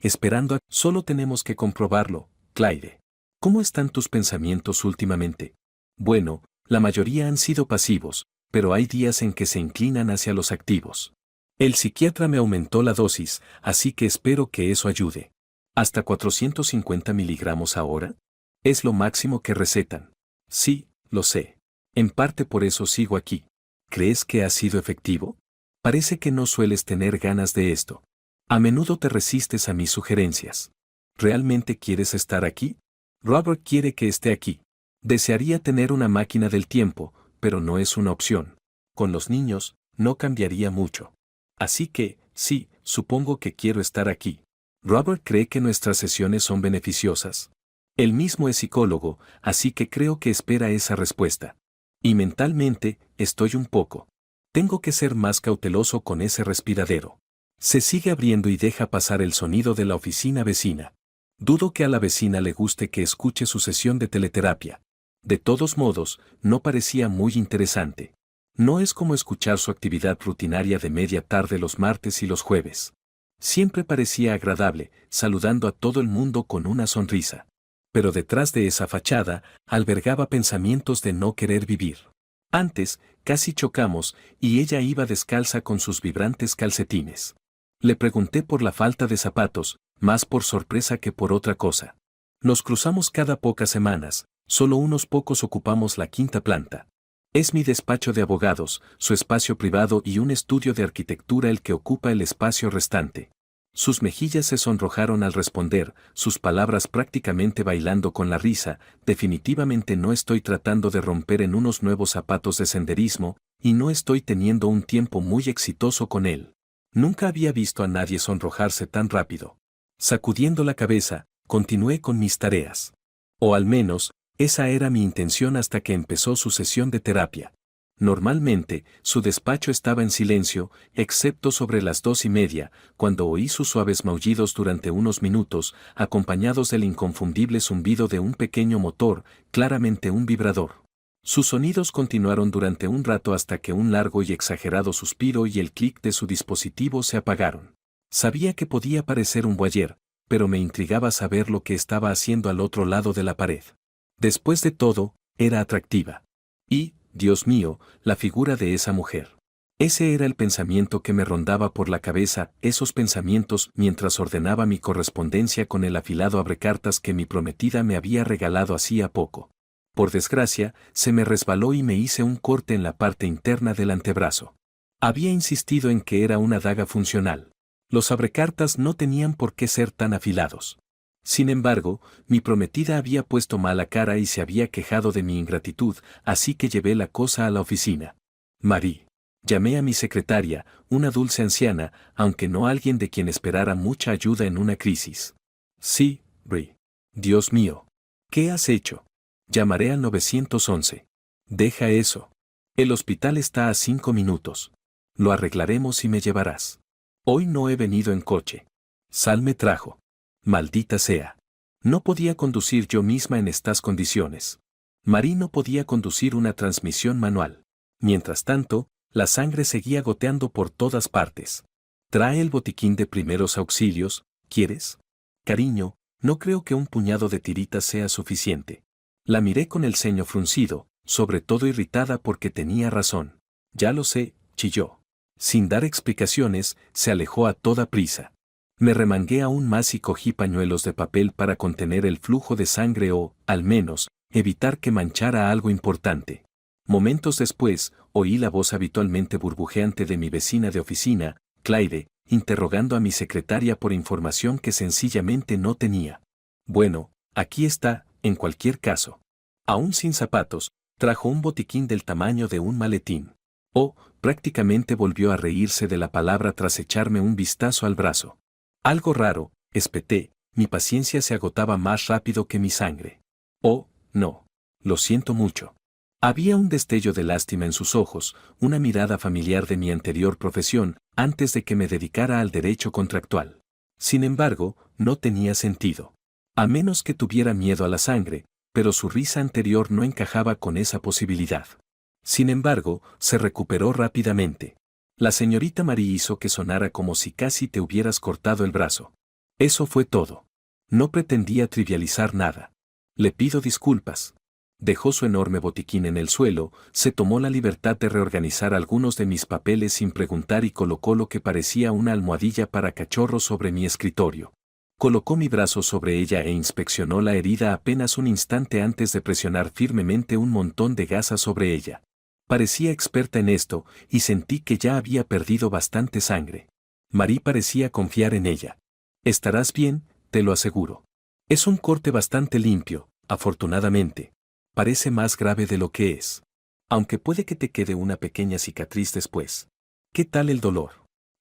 esperando a... Solo tenemos que comprobarlo, Clyde. ¿Cómo están tus pensamientos últimamente? Bueno, la mayoría han sido pasivos, pero hay días en que se inclinan hacia los activos. El psiquiatra me aumentó la dosis, así que espero que eso ayude. ¿Hasta 450 miligramos ahora? Es lo máximo que recetan. Sí, lo sé. En parte por eso sigo aquí. ¿Crees que ha sido efectivo? Parece que no sueles tener ganas de esto. A menudo te resistes a mis sugerencias. ¿Realmente quieres estar aquí? Robert quiere que esté aquí. Desearía tener una máquina del tiempo, pero no es una opción. Con los niños, no cambiaría mucho. Así que, sí, supongo que quiero estar aquí. Robert cree que nuestras sesiones son beneficiosas. Él mismo es psicólogo, así que creo que espera esa respuesta. Y mentalmente, estoy un poco. Tengo que ser más cauteloso con ese respiradero. Se sigue abriendo y deja pasar el sonido de la oficina vecina. Dudo que a la vecina le guste que escuche su sesión de teleterapia. De todos modos, no parecía muy interesante. No es como escuchar su actividad rutinaria de media tarde los martes y los jueves. Siempre parecía agradable, saludando a todo el mundo con una sonrisa. Pero detrás de esa fachada, albergaba pensamientos de no querer vivir. Antes, casi chocamos, y ella iba descalza con sus vibrantes calcetines. Le pregunté por la falta de zapatos, más por sorpresa que por otra cosa. Nos cruzamos cada pocas semanas, solo unos pocos ocupamos la quinta planta. Es mi despacho de abogados, su espacio privado y un estudio de arquitectura el que ocupa el espacio restante. Sus mejillas se sonrojaron al responder, sus palabras prácticamente bailando con la risa. Definitivamente no estoy tratando de romper en unos nuevos zapatos de senderismo, y no estoy teniendo un tiempo muy exitoso con él. Nunca había visto a nadie sonrojarse tan rápido. Sacudiendo la cabeza, continué con mis tareas. O al menos, esa era mi intención hasta que empezó su sesión de terapia. Normalmente, su despacho estaba en silencio, excepto sobre las 2:30, cuando oí sus suaves maullidos durante unos minutos, acompañados del inconfundible zumbido de un pequeño motor, claramente un vibrador. Sus sonidos continuaron durante un rato hasta que un largo y exagerado suspiro y el clic de su dispositivo se apagaron. Sabía que podía parecer un voyeur, pero me intrigaba saber lo que estaba haciendo al otro lado de la pared. Después de todo, era atractiva. Y, Dios mío, la figura de esa mujer. Ese era el pensamiento que me rondaba por la cabeza, esos pensamientos mientras ordenaba mi correspondencia con el afilado abrecartas que mi prometida me había regalado hacía poco. Por desgracia, se me resbaló y me hice un corte en la parte interna del antebrazo. Había insistido en que era una daga funcional. Los abrecartas no tenían por qué ser tan afilados. Sin embargo, mi prometida había puesto mala cara y se había quejado de mi ingratitud, así que llevé la cosa a la oficina. Marie. Llamé a mi secretaria, una dulce anciana, aunque no alguien de quien esperara mucha ayuda en una crisis. Sí, Brie. Dios mío. ¿Qué has hecho? Llamaré al 911. Deja eso. El hospital está a 5 minutos. Lo arreglaremos y me llevarás. Hoy no he venido en coche. Sal me trajo. Maldita sea. No podía conducir yo misma en estas condiciones. Marie no podía conducir una transmisión manual. Mientras tanto, la sangre seguía goteando por todas partes. Trae el botiquín de primeros auxilios, ¿quieres? Cariño, no creo que un puñado de tiritas sea suficiente. La miré con el ceño fruncido, sobre todo irritada porque tenía razón. Ya lo sé, chilló. Sin dar explicaciones, se alejó a toda prisa. Me remangué aún más y cogí pañuelos de papel para contener el flujo de sangre o, al menos, evitar que manchara algo importante. Momentos después, oí la voz habitualmente burbujeante de mi vecina de oficina, Clyde, interrogando a mi secretaria por información que sencillamente no tenía. Bueno, aquí está, en cualquier caso. Aún sin zapatos, trajo un botiquín del tamaño de un maletín. Oh, prácticamente volvió a reírse de la palabra tras echarme un vistazo al brazo. Algo raro, espeté, mi paciencia se agotaba más rápido que mi sangre. Oh, no. Lo siento mucho. Había un destello de lástima en sus ojos, una mirada familiar de mi anterior profesión, antes de que me dedicara al derecho contractual. Sin embargo, no tenía sentido. A menos que tuviera miedo a la sangre, pero su risa anterior no encajaba con esa posibilidad. Sin embargo, se recuperó rápidamente. La señorita Marie hizo que sonara como si casi te hubieras cortado el brazo. Eso fue todo. No pretendía trivializar nada. Le pido disculpas. Dejó su enorme botiquín en el suelo, se tomó la libertad de reorganizar algunos de mis papeles sin preguntar y colocó lo que parecía una almohadilla para cachorro sobre mi escritorio. Colocó mi brazo sobre ella e inspeccionó la herida apenas un instante antes de presionar firmemente un montón de gasa sobre ella. Parecía experta en esto, y sentí que ya había perdido bastante sangre. Marie parecía confiar en ella. Estarás bien, te lo aseguro. Es un corte bastante limpio, afortunadamente. Parece más grave de lo que es. Aunque puede que te quede una pequeña cicatriz después. ¿Qué tal el dolor?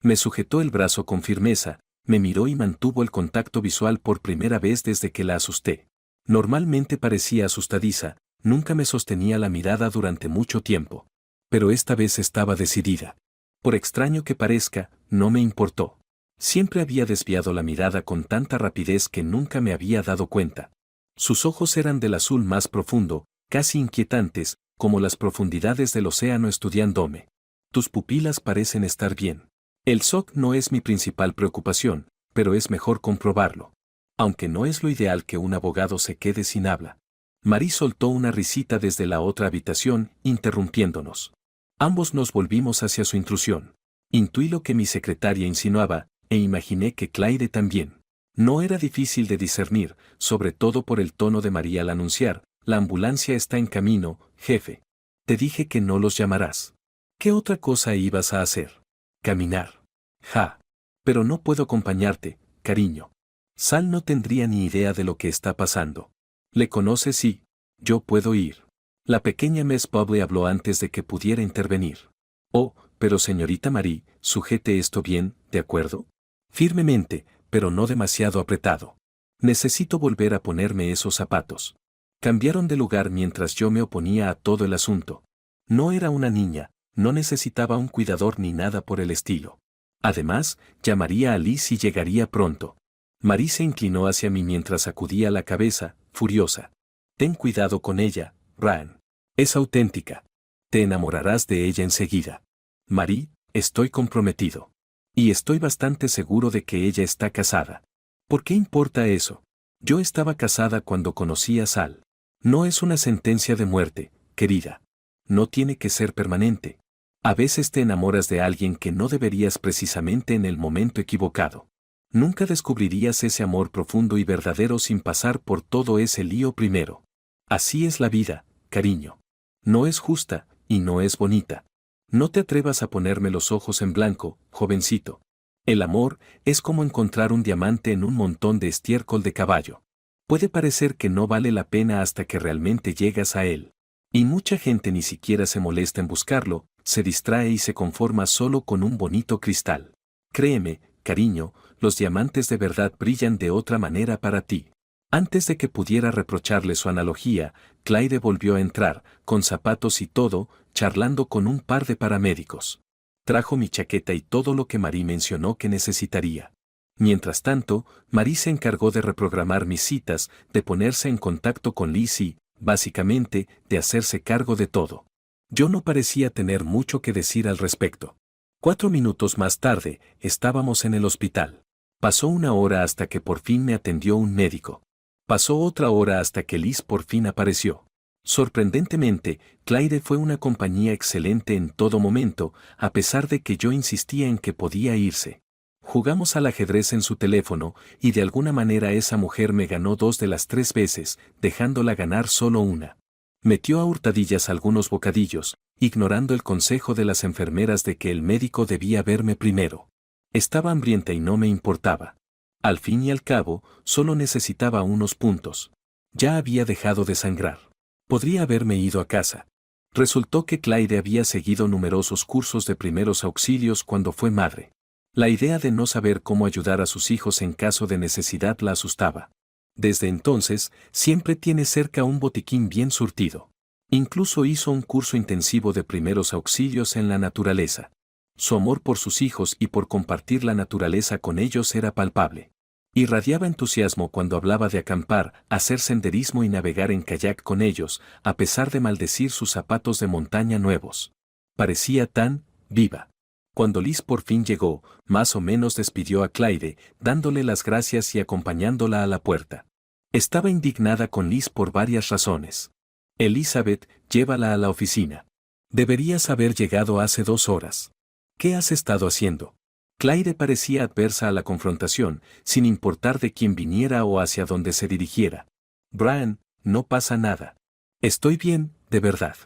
Me sujetó el brazo con firmeza, me miró y mantuvo el contacto visual por primera vez desde que la asusté. Normalmente parecía asustadiza, nunca me sostenía la mirada durante mucho tiempo. Pero esta vez estaba decidida. Por extraño que parezca, no me importó. Siempre había desviado la mirada con tanta rapidez que nunca me había dado cuenta. Sus ojos eran del azul más profundo, casi inquietantes, como las profundidades del océano estudiándome. Tus pupilas parecen estar bien. El shock no es mi principal preocupación, pero es mejor comprobarlo. Aunque no es lo ideal que un abogado se quede sin habla. Marie soltó una risita desde la otra habitación, interrumpiéndonos. Ambos nos volvimos hacia su intrusión. Intuí lo que mi secretaria insinuaba, e imaginé que Claire también. No era difícil de discernir, sobre todo por el tono de María al anunciar, la ambulancia está en camino, jefe. Te dije que no los llamarás. ¿Qué otra cosa ibas a hacer? Caminar. Ja. Pero no puedo acompañarte, cariño. Sal no tendría ni idea de lo que está pasando. Le conoces y yo puedo ir. La pequeña Miss Bubbly habló antes de que pudiera intervenir. Oh, pero señorita Marie, sujete esto bien, ¿de acuerdo? Firmemente, pero no demasiado apretado. Necesito volver a ponerme esos zapatos. Cambiaron de lugar mientras yo me oponía a todo el asunto. No era una niña, no necesitaba un cuidador ni nada por el estilo. Además, llamaría a Liz y llegaría pronto. Marie se inclinó hacia mí mientras sacudía la cabeza, furiosa. Ten cuidado con ella, Ryan. Es auténtica. Te enamorarás de ella enseguida. Marie, estoy comprometido. Y estoy bastante seguro de que ella está casada. ¿Por qué importa eso? Yo estaba casada cuando conocí a Sal. No es una sentencia de muerte, querida. No tiene que ser permanente. A veces te enamoras de alguien que no deberías precisamente en el momento equivocado. Nunca descubrirías ese amor profundo y verdadero sin pasar por todo ese lío primero. Así es la vida, cariño. No es justa, y no es bonita. No te atrevas a ponerme los ojos en blanco, jovencito. El amor es como encontrar un diamante en un montón de estiércol de caballo. Puede parecer que no vale la pena hasta que realmente llegas a él. Y mucha gente ni siquiera se molesta en buscarlo, se distrae y se conforma solo con un bonito cristal. Créeme, cariño, los diamantes de verdad brillan de otra manera para ti. Antes de que pudiera reprocharle su analogía, Claire volvió a entrar, con zapatos y todo, charlando con un par de paramédicos. Trajo mi chaqueta y todo lo que Marie mencionó que necesitaría. Mientras tanto, Marie se encargó de reprogramar mis citas, de ponerse en contacto con Liz y, básicamente, de hacerse cargo de todo. Yo no parecía tener mucho que decir al respecto. 4 minutos más tarde, estábamos en el hospital. Pasó una hora hasta que por fin me atendió un médico. Pasó otra hora hasta que Liz por fin apareció. Sorprendentemente, Claire fue una compañía excelente en todo momento, a pesar de que yo insistía en que podía irse. Jugamos al ajedrez en su teléfono, y de alguna manera esa mujer me ganó 2 de las 3 veces, dejándola ganar solo una. Metió a hurtadillas algunos bocadillos, ignorando el consejo de las enfermeras de que el médico debía verme primero. Estaba hambrienta y no me importaba. Al fin y al cabo, solo necesitaba unos puntos. Ya había dejado de sangrar. Podría haberme ido a casa. Resultó que Claire había seguido numerosos cursos de primeros auxilios cuando fue madre. La idea de no saber cómo ayudar a sus hijos en caso de necesidad la asustaba. Desde entonces, siempre tiene cerca un botiquín bien surtido. Incluso hizo un curso intensivo de primeros auxilios en la naturaleza. Su amor por sus hijos y por compartir la naturaleza con ellos era palpable. Irradiaba entusiasmo cuando hablaba de acampar, hacer senderismo y navegar en kayak con ellos, a pesar de maldecir sus zapatos de montaña nuevos. Parecía tan viva. Cuando Liz por fin llegó, más o menos despidió a Clyde, dándole las gracias y acompañándola a la puerta. Estaba indignada con Liz por varias razones. Elizabeth, llévala a la oficina. Deberías haber llegado hace 2 horas. ¿Qué has estado haciendo? Clyde parecía adversa a la confrontación, sin importar de quién viniera o hacia dónde se dirigiera. Brian, no pasa nada. Estoy bien, de verdad.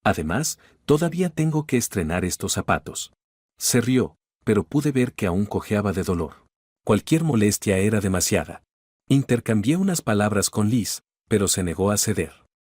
Además, todavía tengo que estrenar estos zapatos. Se rió, pero pude ver que aún cojeaba de dolor. Cualquier molestia era demasiada. Intercambié unas palabras con Liz, pero se negó a ceder.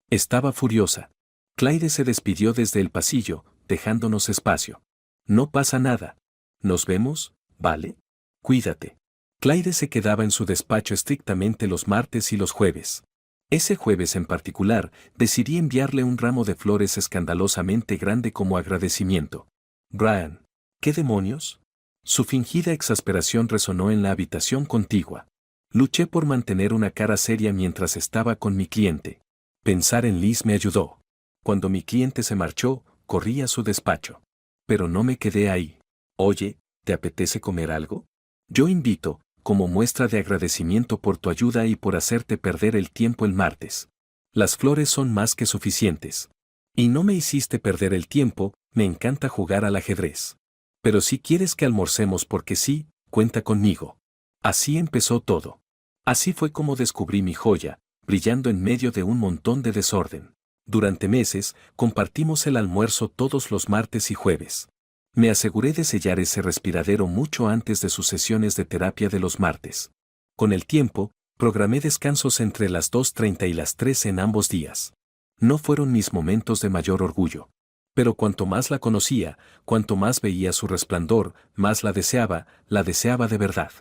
Estaba furiosa. Clyde se despidió desde el pasillo, dejándonos espacio. No pasa nada. ¿Nos vemos, vale? Cuídate. Clyde se quedaba en su despacho estrictamente los martes y los jueves. Ese jueves en particular, decidí enviarle un ramo de flores escandalosamente grande como agradecimiento. Brian, ¿qué demonios? Su fingida exasperación resonó en la habitación contigua. Luché por mantener una cara seria mientras estaba con mi cliente. Pensar en Liz me ayudó. Cuando mi cliente se marchó, corrí a su despacho. Pero no me quedé ahí. Oye, ¿te apetece comer algo? Yo invito, como muestra de agradecimiento por tu ayuda y por hacerte perder el tiempo el martes. Las flores son más que suficientes. Y no me hiciste perder el tiempo, me encanta jugar al ajedrez. Pero si quieres que almorcemos porque sí, cuenta conmigo. Así empezó todo. Así fue como descubrí mi joya, brillando en medio de un montón de desorden. Durante meses, compartimos el almuerzo todos los martes y jueves. Me aseguré de sellar ese respiradero mucho antes de sus sesiones de terapia de los martes. Con el tiempo, programé descansos entre las 2:30 y las 3 en ambos días. No fueron mis momentos de mayor orgullo. Pero cuanto más la conocía, cuanto más veía su resplandor, más la deseaba de verdad.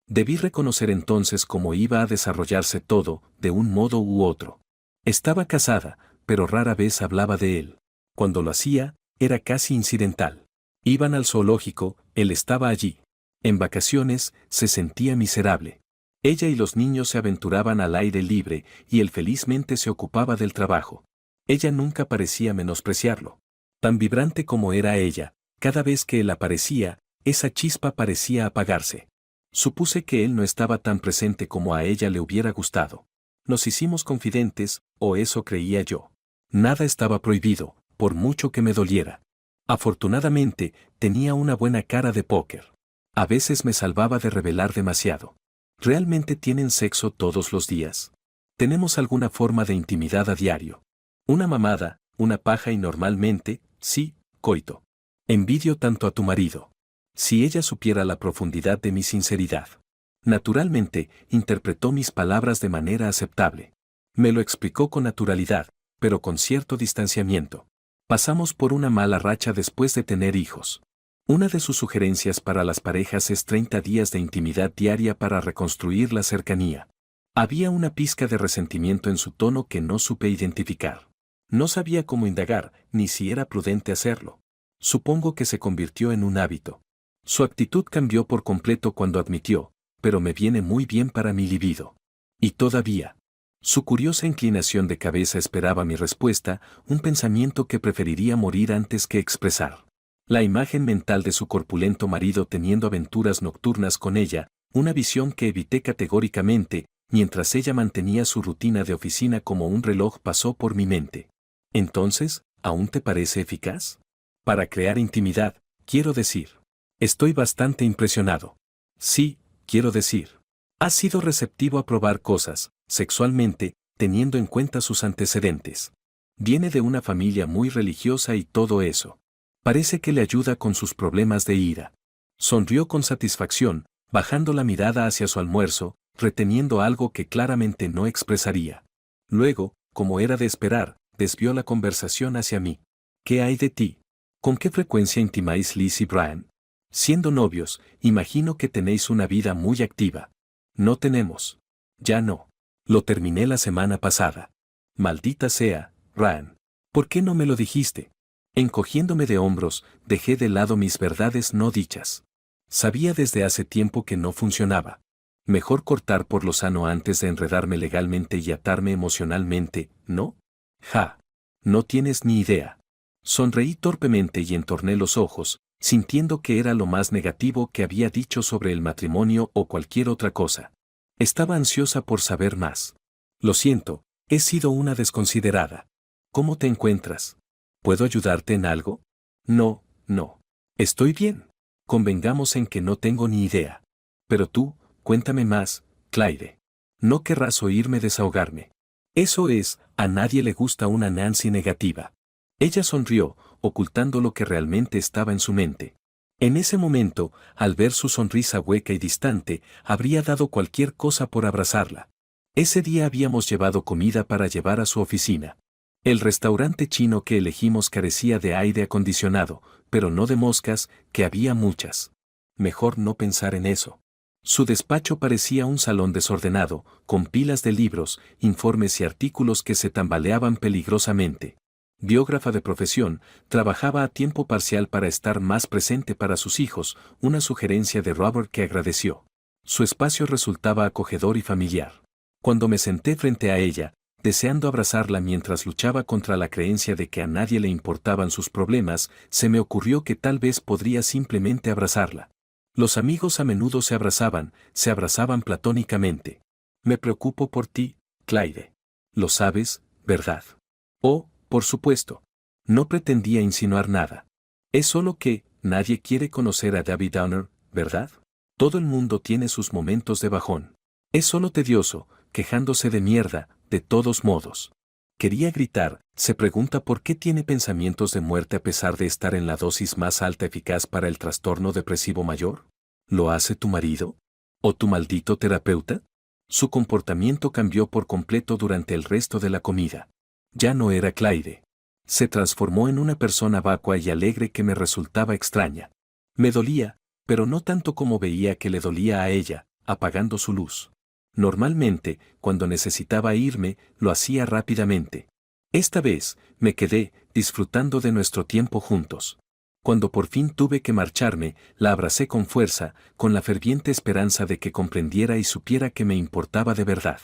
Debí reconocer entonces cómo iba a desarrollarse todo, de un modo u otro. Estaba casada, pero rara vez hablaba de él. Cuando lo hacía, era casi incidental. Iban al zoológico, él estaba allí. En vacaciones, se sentía miserable. Ella y los niños se aventuraban al aire libre, y él felizmente se ocupaba del trabajo. Ella nunca parecía menospreciarlo. Tan vibrante como era ella, cada vez que él aparecía, esa chispa parecía apagarse. Supuse que él no estaba tan presente como a ella le hubiera gustado. Nos hicimos confidentes, o eso creía yo. Nada estaba prohibido, por mucho que me doliera. Afortunadamente, tenía una buena cara de póker. A veces me salvaba de revelar demasiado. ¿Realmente tienen sexo todos los días? ¿Tenemos alguna forma de intimidad a diario? Una mamada, una paja y normalmente, sí, coito. Envidio tanto a tu marido. Si ella supiera la profundidad de mi sinceridad. Naturalmente, interpretó mis palabras de manera aceptable. Me lo explicó con naturalidad, pero con cierto distanciamiento. Pasamos por una mala racha después de tener hijos. Una de sus sugerencias para las parejas es 30 días de intimidad diaria para reconstruir la cercanía. Había una pizca de resentimiento en su tono que no supe identificar. No sabía cómo indagar, ni si era prudente hacerlo. Supongo que se convirtió en un hábito. Su actitud cambió por completo cuando admitió, pero me viene muy bien para mi libido. Y todavía. Su curiosa inclinación de cabeza esperaba mi respuesta, un pensamiento que preferiría morir antes que expresar. La imagen mental de su corpulento marido teniendo aventuras nocturnas con ella, una visión que evité categóricamente, mientras ella mantenía su rutina de oficina como un reloj pasó por mi mente. Entonces, ¿aún te parece eficaz? Para crear intimidad, quiero decir. Estoy bastante impresionado. Sí, quiero decir. Has sido receptivo a probar cosas, sexualmente, teniendo en cuenta sus antecedentes. Viene de una familia muy religiosa y todo eso. Parece que le ayuda con sus problemas de ira. Sonrió con satisfacción, bajando la mirada hacia su almuerzo, reteniendo algo que claramente no expresaría. Luego, como era de esperar, desvió la conversación hacia mí. ¿Qué hay de ti? ¿Con qué frecuencia intimáis Liz y Brian? Siendo novios, imagino que tenéis una vida muy activa. No tenemos. Ya no. Lo terminé la semana pasada. Maldita sea, Brian. ¿Por qué no me lo dijiste? Encogiéndome de hombros, dejé de lado mis verdades no dichas. Sabía desde hace tiempo que no funcionaba. Mejor cortar por lo sano antes de enredarme legalmente y atarme emocionalmente, ¿no? Ja. No tienes ni idea. Sonreí torpemente y entorné los ojos, sintiendo que era lo más negativo que había dicho sobre el matrimonio o cualquier otra cosa. Estaba ansiosa por saber más. Lo siento, he sido una desconsiderada. ¿Cómo te encuentras? ¿Puedo ayudarte en algo? No, no. Estoy bien. Convengamos en que no tengo ni idea. Pero tú, cuéntame más, Claire. No querrás oírme desahogarme. Eso es, a nadie le gusta una Nancy negativa. Ella sonrió, ocultando lo que realmente estaba en su mente. En ese momento, al ver su sonrisa hueca y distante, habría dado cualquier cosa por abrazarla. Ese día habíamos llevado comida para llevar a su oficina. El restaurante chino que elegimos carecía de aire acondicionado, pero no de moscas, que había muchas. Mejor no pensar en eso. Su despacho parecía un salón desordenado, con pilas de libros, informes y artículos que se tambaleaban peligrosamente. Biógrafa de profesión, trabajaba a tiempo parcial para estar más presente para sus hijos, una sugerencia de Robert que agradeció. Su espacio resultaba acogedor y familiar. Cuando me senté frente a ella, deseando abrazarla mientras luchaba contra la creencia de que a nadie le importaban sus problemas, se me ocurrió que tal vez podría simplemente abrazarla. Los amigos a menudo se abrazaban platónicamente. Me preocupo por ti, Claire. Lo sabes, ¿verdad? Oh, por supuesto. No pretendía insinuar nada. Es solo que, nadie quiere conocer a Debbie Downer, ¿verdad? Todo el mundo tiene sus momentos de bajón. Es solo tedioso, quejándose de mierda, de todos modos. Quería gritar, se pregunta por qué tiene pensamientos de muerte a pesar de estar en la dosis más alta eficaz para el trastorno depresivo mayor. ¿Lo hace tu marido? ¿O tu maldito terapeuta? Su comportamiento cambió por completo durante el resto de la comida. Ya no era Claire. Se transformó en una persona vacua y alegre que me resultaba extraña. Me dolía, pero no tanto como veía que le dolía a ella, apagando su luz. Normalmente, cuando necesitaba irme, lo hacía rápidamente. Esta vez, me quedé, disfrutando de nuestro tiempo juntos. Cuando por fin tuve que marcharme, la abracé con fuerza, con la ferviente esperanza de que comprendiera y supiera que me importaba de verdad.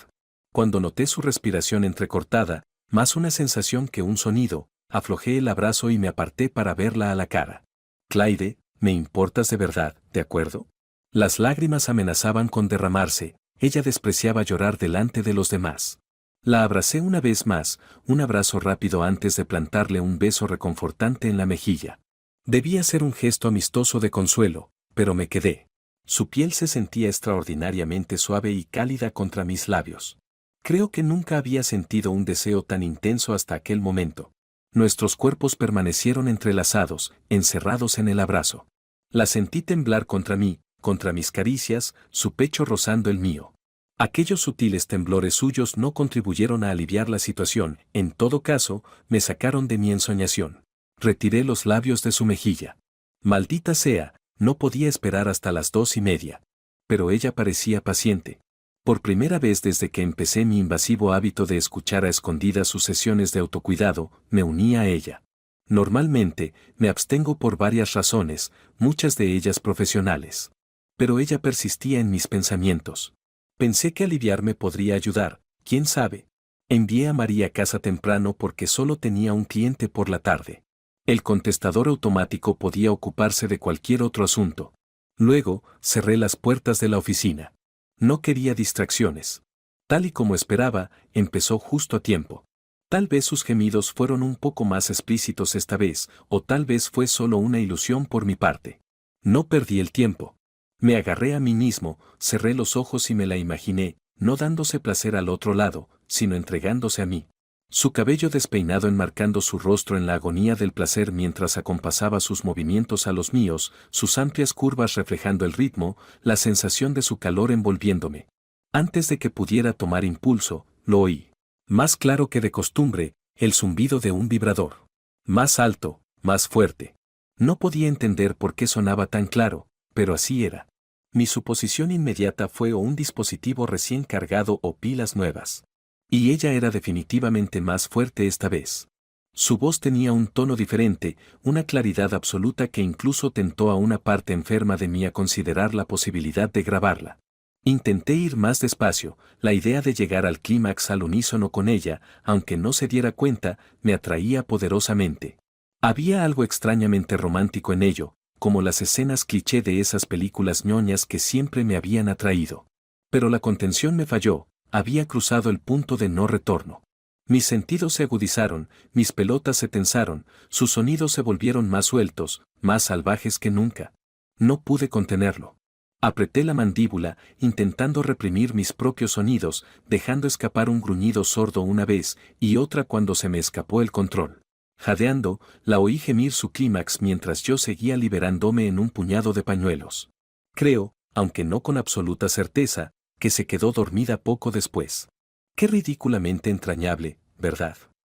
Cuando noté su respiración entrecortada, más una sensación que un sonido, aflojé el abrazo y me aparté para verla a la cara. Claire, me importas de verdad, ¿de acuerdo? Las lágrimas amenazaban con derramarse, ella despreciaba llorar delante de los demás. La abracé una vez más, un abrazo rápido antes de plantarle un beso reconfortante en la mejilla. Debía ser un gesto amistoso de consuelo, pero me quedé. Su piel se sentía extraordinariamente suave y cálida contra mis labios. Creo que nunca había sentido un deseo tan intenso hasta aquel momento. Nuestros cuerpos permanecieron entrelazados, encerrados en el abrazo. La sentí temblar contra mí, contra mis caricias, su pecho rozando el mío. Aquellos sutiles temblores suyos no contribuyeron a aliviar la situación, en todo caso, me sacaron de mi ensoñación. Retiré los labios de su mejilla. Maldita sea, no podía esperar hasta las 2:30. Pero ella parecía paciente. Por primera vez desde que empecé mi invasivo hábito de escuchar a escondidas sus sesiones de autocuidado, me uní a ella. Normalmente, me abstengo por varias razones, muchas de ellas profesionales. Pero ella persistía en mis pensamientos. Pensé que aliviarme podría ayudar, quién sabe. Envié a María a casa temprano porque solo tenía un cliente por la tarde. El contestador automático podía ocuparse de cualquier otro asunto. Luego, cerré las puertas de la oficina. No quería distracciones. Tal y como esperaba, empezó justo a tiempo. Tal vez sus gemidos fueron un poco más explícitos esta vez, o tal vez fue solo una ilusión por mi parte. No perdí el tiempo. Me agarré a mí mismo, cerré los ojos y me la imaginé, no dándose placer al otro lado, sino entregándose a mí. Su cabello despeinado enmarcando su rostro en la agonía del placer mientras acompasaba sus movimientos a los míos, sus amplias curvas reflejando el ritmo, la sensación de su calor envolviéndome. Antes de que pudiera tomar impulso, lo oí. Más claro que de costumbre, el zumbido de un vibrador. Más alto, más fuerte. No podía entender por qué sonaba tan claro, pero así era. Mi suposición inmediata fue o un dispositivo recién cargado o pilas nuevas. Y ella era definitivamente más fuerte esta vez. Su voz tenía un tono diferente, una claridad absoluta que incluso tentó a una parte enferma de mí a considerar la posibilidad de grabarla. Intenté ir más despacio, la idea de llegar al clímax al unísono con ella, aunque no se diera cuenta, me atraía poderosamente. Había algo extrañamente romántico en ello, como las escenas cliché de esas películas ñoñas que siempre me habían atraído. Pero la contención me falló, había cruzado el punto de no retorno. Mis sentidos se agudizaron, mis pelotas se tensaron, sus sonidos se volvieron más sueltos, más salvajes que nunca. No pude contenerlo. Apreté la mandíbula, intentando reprimir mis propios sonidos, dejando escapar un gruñido sordo una vez y otra cuando se me escapó el control. Jadeando, la oí gemir su clímax mientras yo seguía liberándome en un puñado de pañuelos. Creo, aunque no con absoluta certeza, que se quedó dormida poco después. Qué ridículamente entrañable, ¿verdad?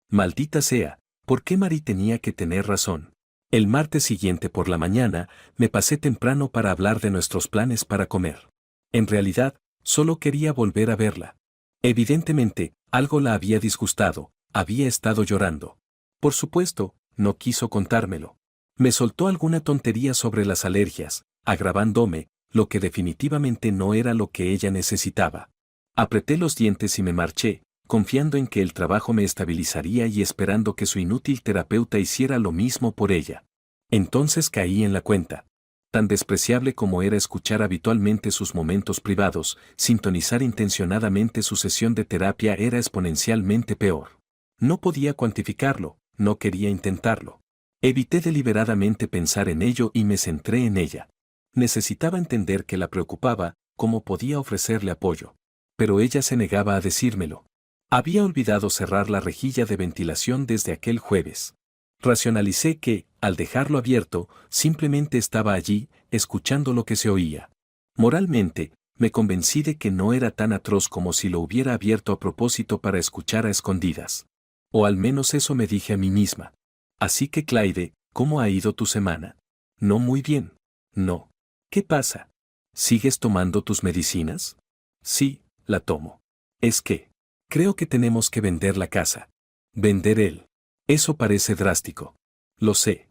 Maldita sea, ¿por qué Mari tenía que tener razón? El martes siguiente por la mañana, me pasé temprano para hablar de nuestros planes para comer. En realidad, solo quería volver a verla. Evidentemente, algo la había disgustado, había estado llorando. Por supuesto, no quiso contármelo. Me soltó alguna tontería sobre las alergias, agravándome, lo que definitivamente no era lo que ella necesitaba. Apreté los dientes y me marché, confiando en que el trabajo me estabilizaría y esperando que su inútil terapeuta hiciera lo mismo por ella. Entonces caí en la cuenta. Tan despreciable como era escuchar habitualmente sus momentos privados, sintonizar intencionadamente su sesión de terapia era exponencialmente peor. No podía cuantificarlo, no quería intentarlo. Evité deliberadamente pensar en ello y me centré en ella. Necesitaba entender que la preocupaba, cómo podía ofrecerle apoyo. Pero ella se negaba a decírmelo. Había olvidado cerrar la rejilla de ventilación desde aquel jueves. Racionalicé que, al dejarlo abierto, simplemente estaba allí, escuchando lo que se oía. Moralmente, me convencí de que no era tan atroz como si lo hubiera abierto a propósito para escuchar a escondidas. O al menos eso me dije a mí misma. Así que Clyde, ¿cómo ha ido tu semana? No muy bien. No. ¿Qué pasa? ¿Sigues tomando tus medicinas? Sí, la tomo. Es que, creo que tenemos que vender la casa. Vender él. Eso parece drástico. Lo sé.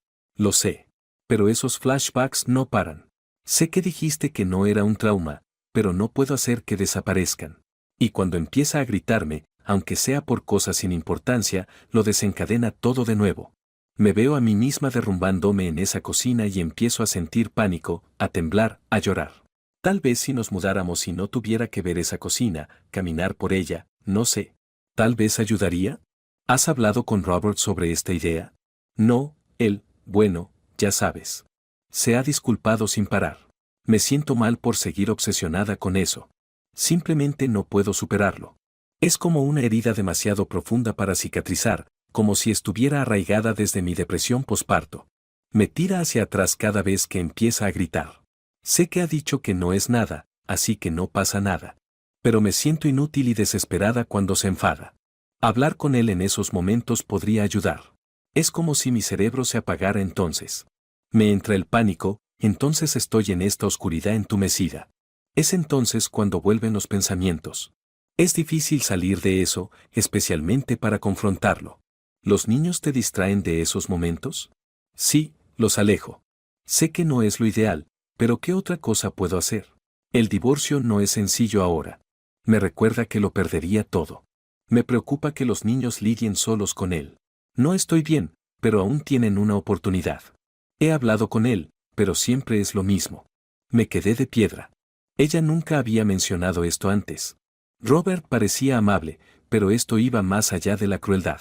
Pero esos flashbacks no paran. Sé que dijiste que no era un trauma, pero no puedo hacer que desaparezcan. Y cuando empieza a gritarme, aunque sea por cosas sin importancia, lo desencadena todo de nuevo. Me veo a mí misma derrumbándome en esa cocina y empiezo a sentir pánico, a temblar, a llorar. Tal vez si nos mudáramos y no tuviera que ver esa cocina, caminar por ella, no sé. ¿Tal vez ayudaría? ¿Has hablado con Robert sobre esta idea? No, él, bueno, ya sabes. Se ha disculpado sin parar. Me siento mal por seguir obsesionada con eso. Simplemente no puedo superarlo. Es como una herida demasiado profunda para cicatrizar, como si estuviera arraigada desde mi depresión posparto. Me tira hacia atrás cada vez que empieza a gritar. Sé que ha dicho que no es nada, así que no pasa nada. Pero me siento inútil y desesperada cuando se enfada. Hablar con él en esos momentos podría ayudar. Es como si mi cerebro se apagara entonces. Me entra el pánico, entonces estoy en esta oscuridad entumecida. Es entonces cuando vuelven los pensamientos. Es difícil salir de eso, especialmente para confrontarlo. ¿Los niños te distraen de esos momentos? Sí, los alejo. Sé que no es lo ideal, pero ¿qué otra cosa puedo hacer? El divorcio no es sencillo ahora. Me recuerda que lo perdería todo. Me preocupa que los niños lidien solos con él. No estoy bien, pero aún tienen una oportunidad. He hablado con él, pero siempre es lo mismo. Me quedé de piedra. Ella nunca había mencionado esto antes. Robert parecía amable, pero esto iba más allá de la crueldad.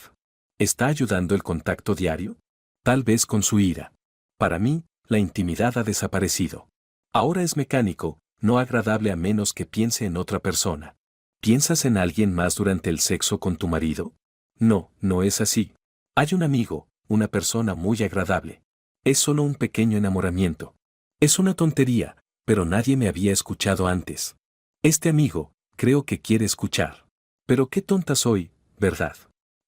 ¿Está ayudando el contacto diario? Tal vez con su ira. Para mí, la intimidad ha desaparecido. Ahora es mecánico, no agradable a menos que piense en otra persona. ¿Piensas en alguien más durante el sexo con tu marido? No, no es así. Hay un amigo, una persona muy agradable. Es solo un pequeño enamoramiento. Es una tontería, pero nadie me había escuchado antes. Este amigo, creo que quiere escuchar. Pero qué tonta soy, ¿verdad?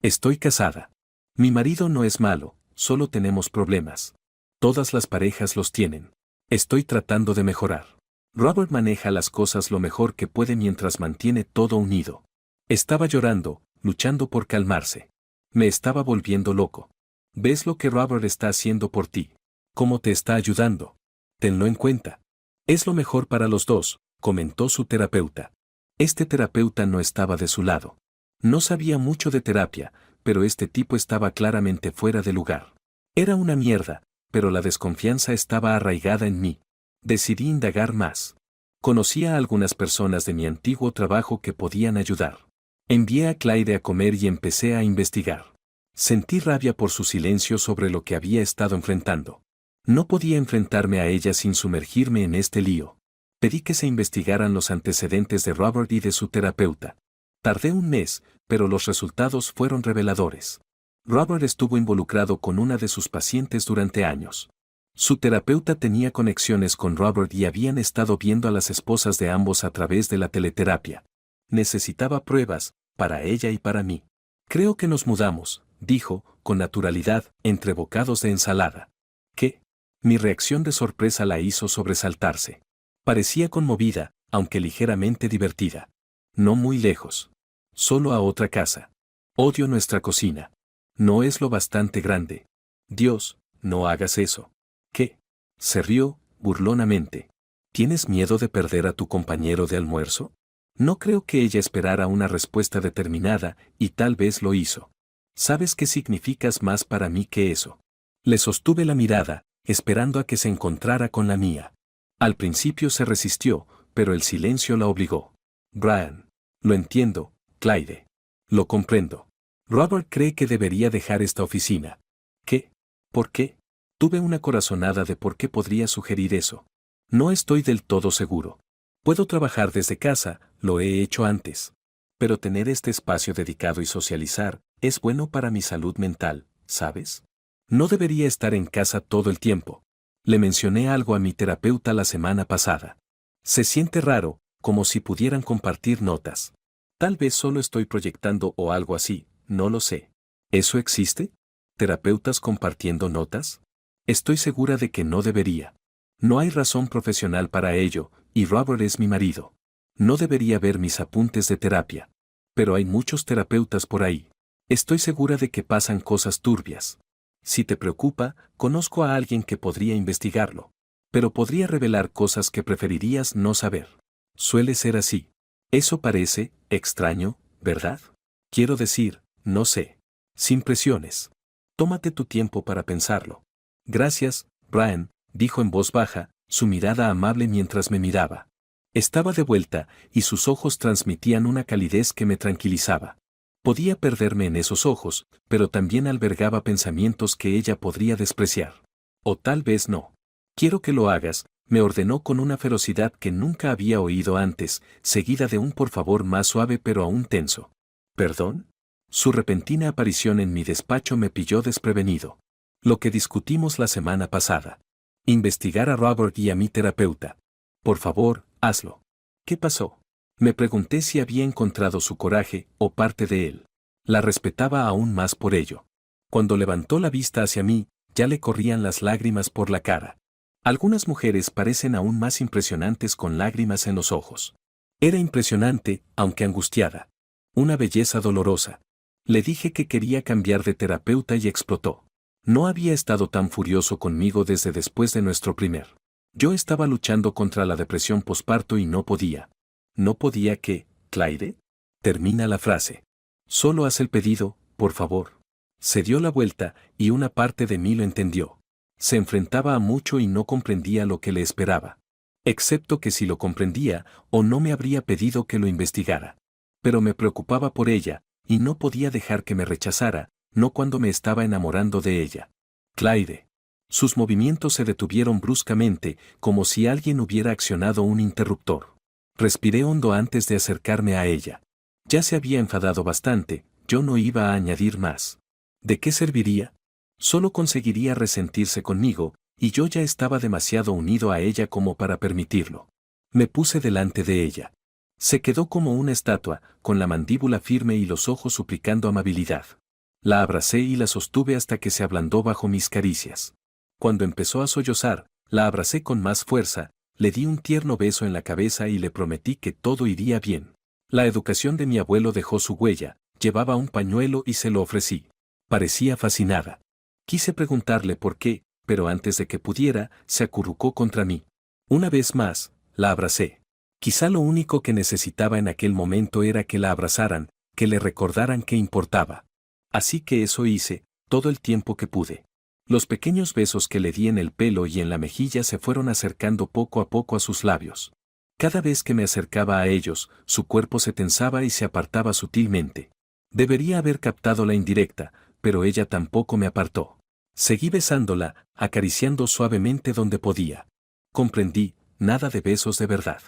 Estoy casada. Mi marido no es malo, solo tenemos problemas. Todas las parejas los tienen. Estoy tratando de mejorar. Robert maneja las cosas lo mejor que puede mientras mantiene todo unido. Estaba llorando, luchando por calmarse. Me estaba volviendo loco. ¿Ves lo que Robert está haciendo por ti? ¿Cómo te está ayudando? Tenlo en cuenta. Es lo mejor para los dos, comentó su terapeuta. Este terapeuta no estaba de su lado. No sabía mucho de terapia, pero este tipo estaba claramente fuera de lugar. Era una mierda, pero la desconfianza estaba arraigada en mí. Decidí indagar más. Conocía a algunas personas de mi antiguo trabajo que podían ayudar. Envié a Clyde a comer y empecé a investigar. Sentí rabia por su silencio sobre lo que había estado enfrentando. No podía enfrentarme a ella sin sumergirme en este lío. Pedí que se investigaran los antecedentes de Robert y de su terapeuta. Tardé un mes, pero los resultados fueron reveladores. Robert estuvo involucrado con una de sus pacientes durante años. Su terapeuta tenía conexiones con Robert y habían estado viendo a las esposas de ambos a través de la teleterapia. Necesitaba pruebas, para ella y para mí. Creo que nos mudamos, dijo, con naturalidad, entre bocados de ensalada. ¿Qué? Mi reacción de sorpresa la hizo sobresaltarse. Parecía conmovida, aunque ligeramente divertida. No muy lejos. Solo a otra casa. Odio nuestra cocina. No es lo bastante grande. Dios, no hagas eso. ¿Qué? Se rió, burlonamente. ¿Tienes miedo de perder a tu compañero de almuerzo? No creo que ella esperara una respuesta determinada, y tal vez lo hizo. ¿Sabes qué significas más para mí que eso? Le sostuve la mirada, esperando a que se encontrara con la mía. Al principio se resistió, pero el silencio la obligó. Brian. Lo entiendo, Clyde. Lo comprendo. Robert cree que debería dejar esta oficina. ¿Qué? ¿Por qué? Tuve una corazonada de por qué podría sugerir eso. No estoy del todo seguro. Puedo trabajar desde casa, lo he hecho antes. Pero tener este espacio dedicado y socializar es bueno para mi salud mental, ¿sabes? No debería estar en casa todo el tiempo. Le mencioné algo a mi terapeuta la semana pasada. Se siente raro, como si pudieran compartir notas. Tal vez solo estoy proyectando o algo así, no lo sé. ¿Eso existe? ¿Terapeutas compartiendo notas? Estoy segura de que no debería. No hay razón profesional para ello, y Robert es mi marido. No debería ver mis apuntes de terapia. Pero hay muchos terapeutas por ahí. Estoy segura de que pasan cosas turbias. Si te preocupa, conozco a alguien que podría investigarlo. Pero podría revelar cosas que preferirías no saber. Suele ser así. Eso parece extraño, ¿verdad? Quiero decir, no sé. Sin presiones. Tómate tu tiempo para pensarlo. Gracias, Brian, dijo en voz baja, su mirada amable mientras me miraba. Estaba de vuelta, y sus ojos transmitían una calidez que me tranquilizaba. Podía perderme en esos ojos, pero también albergaba pensamientos que ella podría despreciar. O tal vez no. Quiero que lo hagas, me ordenó con una ferocidad que nunca había oído antes, seguida de un por favor más suave pero aún tenso. ¿Perdón? Su repentina aparición en mi despacho me pilló desprevenido. Lo que discutimos la semana pasada. Investigar a Robert y a mi terapeuta. Por favor, hazlo. ¿Qué pasó? Me pregunté si había encontrado su coraje, o parte de él. La respetaba aún más por ello. Cuando levantó la vista hacia mí, ya le corrían las lágrimas por la cara. Algunas mujeres parecen aún más impresionantes con lágrimas en los ojos. Era impresionante, aunque angustiada. Una belleza dolorosa. Le dije que quería cambiar de terapeuta y explotó. No había estado tan furioso conmigo desde después de nuestro primer. Yo estaba luchando contra la depresión posparto y no podía. ¿No podía qué, Clyde? Termina la frase. Solo haz el pedido, por favor. Se dio la vuelta, y una parte de mí lo entendió. Se enfrentaba a mucho y no comprendía lo que le esperaba. Excepto que si lo comprendía, o no me habría pedido que lo investigara. Pero me preocupaba por ella, y no podía dejar que me rechazara, no cuando me estaba enamorando de ella. Clyde. Sus movimientos se detuvieron bruscamente, como si alguien hubiera accionado un interruptor. Respiré hondo antes de acercarme a ella. Ya se había enfadado bastante, yo no iba a añadir más. ¿De qué serviría? Solo conseguiría resentirse conmigo, y yo ya estaba demasiado unido a ella como para permitirlo. Me puse delante de ella. Se quedó como una estatua, con la mandíbula firme y los ojos suplicando amabilidad. La abracé y la sostuve hasta que se ablandó bajo mis caricias. Cuando empezó a sollozar, la abracé con más fuerza, le di un tierno beso en la cabeza y le prometí que todo iría bien. La educación de mi abuelo dejó su huella, llevaba un pañuelo y se lo ofrecí. Parecía fascinada. Quise preguntarle por qué, pero antes de que pudiera, se acurrucó contra mí. Una vez más, la abracé. Quizá lo único que necesitaba en aquel momento era que la abrazaran, que le recordaran qué importaba. Así que eso hice, todo el tiempo que pude. Los pequeños besos que le di en el pelo y en la mejilla se fueron acercando poco a poco a sus labios. Cada vez que me acercaba a ellos, su cuerpo se tensaba y se apartaba sutilmente. Debería haber captado la indirecta, pero ella tampoco me apartó. Seguí besándola, acariciando suavemente donde podía. Comprendí, nada de besos de verdad.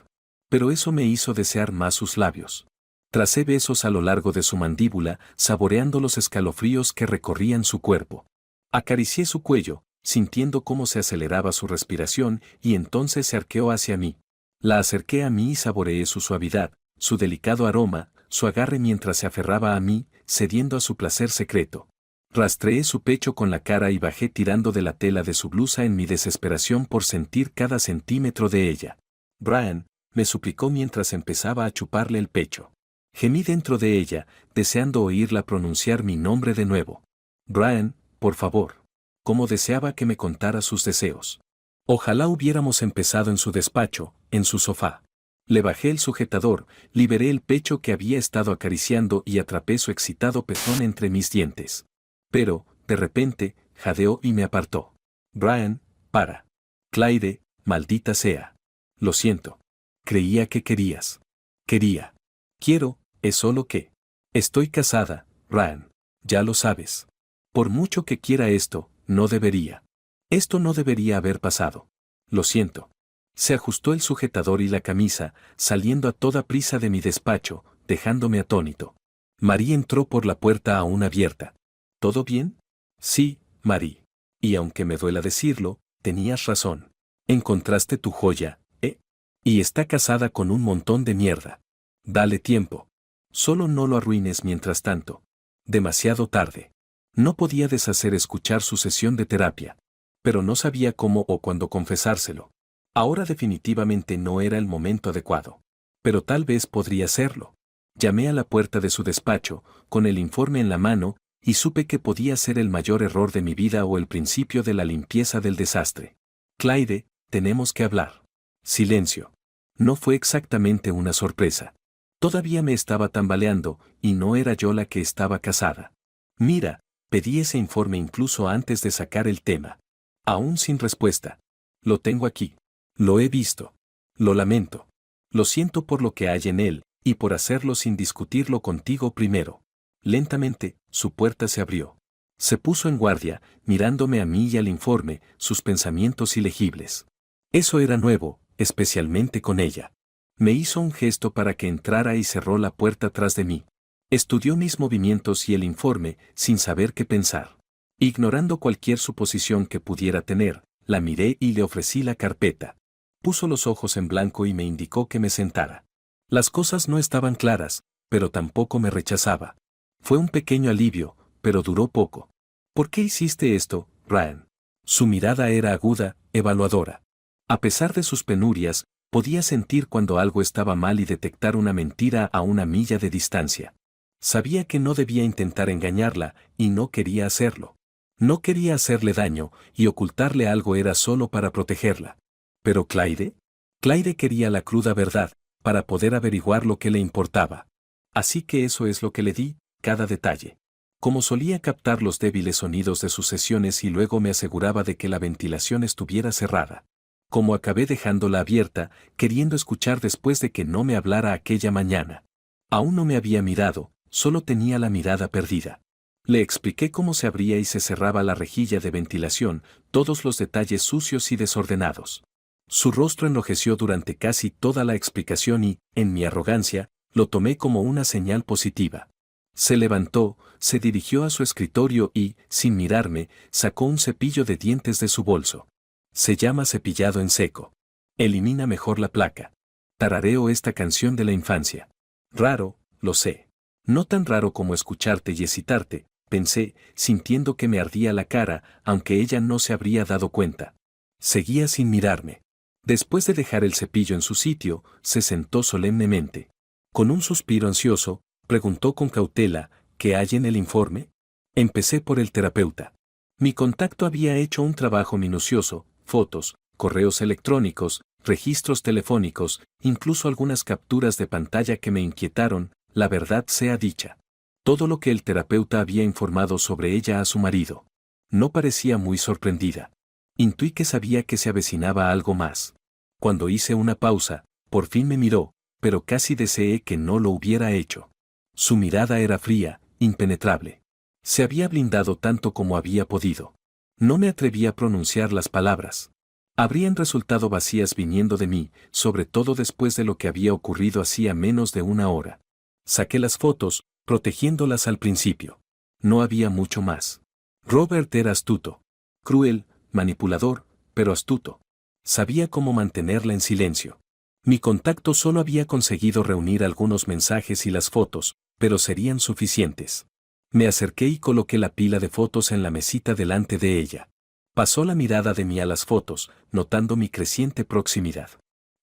Pero eso me hizo desear más sus labios. Tracé besos a lo largo de su mandíbula, saboreando los escalofríos que recorrían su cuerpo. Acaricié su cuello, sintiendo cómo se aceleraba su respiración, y entonces se arqueó hacia mí. La acerqué a mí y saboreé su suavidad, su delicado aroma, su agarre mientras se aferraba a mí, cediendo a su placer secreto. Rastreé su pecho con la cara y bajé tirando de la tela de su blusa en mi desesperación por sentir cada centímetro de ella. «Brian», me suplicó mientras empezaba a chuparle el pecho. Gemí dentro de ella, deseando oírla pronunciar mi nombre de nuevo. «Brian, por favor». Cómo deseaba que me contara sus deseos. Ojalá hubiéramos empezado en su despacho, en su sofá. Le bajé el sujetador, liberé el pecho que había estado acariciando y atrapé su excitado pezón entre mis dientes. Pero, de repente, jadeó y me apartó. «Brian, para». «Clyde, maldita sea. Lo siento. Creía que querías». «Quería. Quiero, es solo que. Estoy casada, Brian. Ya lo sabes. Por mucho que quiera esto, no debería. Esto no debería haber pasado. Lo siento». Se ajustó el sujetador y la camisa, saliendo a toda prisa de mi despacho, dejándome atónito. Marie entró por la puerta aún abierta. «¿Todo bien?» «Sí, Marie. Y aunque me duela decirlo, tenías razón. Encontraste tu joya, ¿eh? Y está casada con un montón de mierda. Dale tiempo. Solo no lo arruines mientras tanto. Demasiado tarde». No podía deshacer escuchar su sesión de terapia. Pero no sabía cómo o cuándo confesárselo. Ahora definitivamente no era el momento adecuado. Pero tal vez podría serlo. Llamé a la puerta de su despacho, con el informe en la mano, y supe que podía ser el mayor error de mi vida o el principio de la limpieza del desastre. «Clyde, tenemos que hablar». Silencio. No fue exactamente una sorpresa. Todavía me estaba tambaleando, y no era yo la que estaba casada. «Mira», pedí ese informe incluso antes de sacar el tema. Aún sin respuesta. «Lo tengo aquí. Lo he visto. Lo lamento. Lo siento por lo que hay en él, y por hacerlo sin discutirlo contigo primero». Lentamente, su puerta se abrió. Se puso en guardia, mirándome a mí y al informe, sus pensamientos ilegibles. Eso era nuevo, especialmente con ella. Me hizo un gesto para que entrara y cerró la puerta tras de mí. Estudió mis movimientos y el informe, sin saber qué pensar. Ignorando cualquier suposición que pudiera tener, la miré y le ofrecí la carpeta. Puso los ojos en blanco y me indicó que me sentara. Las cosas no estaban claras, pero tampoco me rechazaba. Fue un pequeño alivio, pero duró poco. «¿Por qué hiciste esto, Brian?» Su mirada era aguda, evaluadora. A pesar de sus penurias, podía sentir cuando algo estaba mal y detectar una mentira a una milla de distancia. Sabía que no debía intentar engañarla, y no quería hacerlo. No quería hacerle daño, y ocultarle algo era solo para protegerla. ¿Pero Clyde? Clyde quería la cruda verdad, para poder averiguar lo que le importaba. Así que eso es lo que le di, cada detalle. Como solía captar los débiles sonidos de sus sesiones y luego me aseguraba de que la ventilación estuviera cerrada. Como acabé dejándola abierta, queriendo escuchar después de que no me hablara aquella mañana. Aún no me había mirado, solo tenía la mirada perdida. Le expliqué cómo se abría y se cerraba la rejilla de ventilación, todos los detalles sucios y desordenados. Su rostro enrojeció durante casi toda la explicación y, en mi arrogancia, lo tomé como una señal positiva. Se levantó, se dirigió a su escritorio y, sin mirarme, sacó un cepillo de dientes de su bolso. Se llama cepillado en seco. Elimina mejor la placa. Tarareo esta canción de la infancia. Raro, lo sé. No tan raro como escucharte y excitarte, pensé, sintiendo que me ardía la cara, aunque ella no se habría dado cuenta. Seguía sin mirarme. Después de dejar el cepillo en su sitio, se sentó solemnemente. Con un suspiro ansioso, preguntó con cautela, ¿qué hay en el informe? Empecé por el terapeuta. Mi contacto había hecho un trabajo minucioso, fotos, correos electrónicos, registros telefónicos, incluso algunas capturas de pantalla que me inquietaron, la verdad sea dicha. Todo lo que el terapeuta había informado sobre ella a su marido. No parecía muy sorprendida. Intuí que sabía que se avecinaba algo más. Cuando hice una pausa, por fin me miró, pero casi deseé que no lo hubiera hecho. Su mirada era fría, impenetrable. Se había blindado tanto como había podido. No me atreví a pronunciar las palabras. Habrían resultado vacías viniendo de mí, sobre todo después de lo que había ocurrido hacía menos de una hora. Saqué las fotos, protegiéndolas al principio. No había mucho más. Robert era astuto. Cruel, manipulador, pero astuto. Sabía cómo mantenerla en silencio. Mi contacto solo había conseguido reunir algunos mensajes y las fotos, pero serían suficientes. Me acerqué y coloqué la pila de fotos en la mesita delante de ella. Pasó la mirada de mí a las fotos, notando mi creciente proximidad.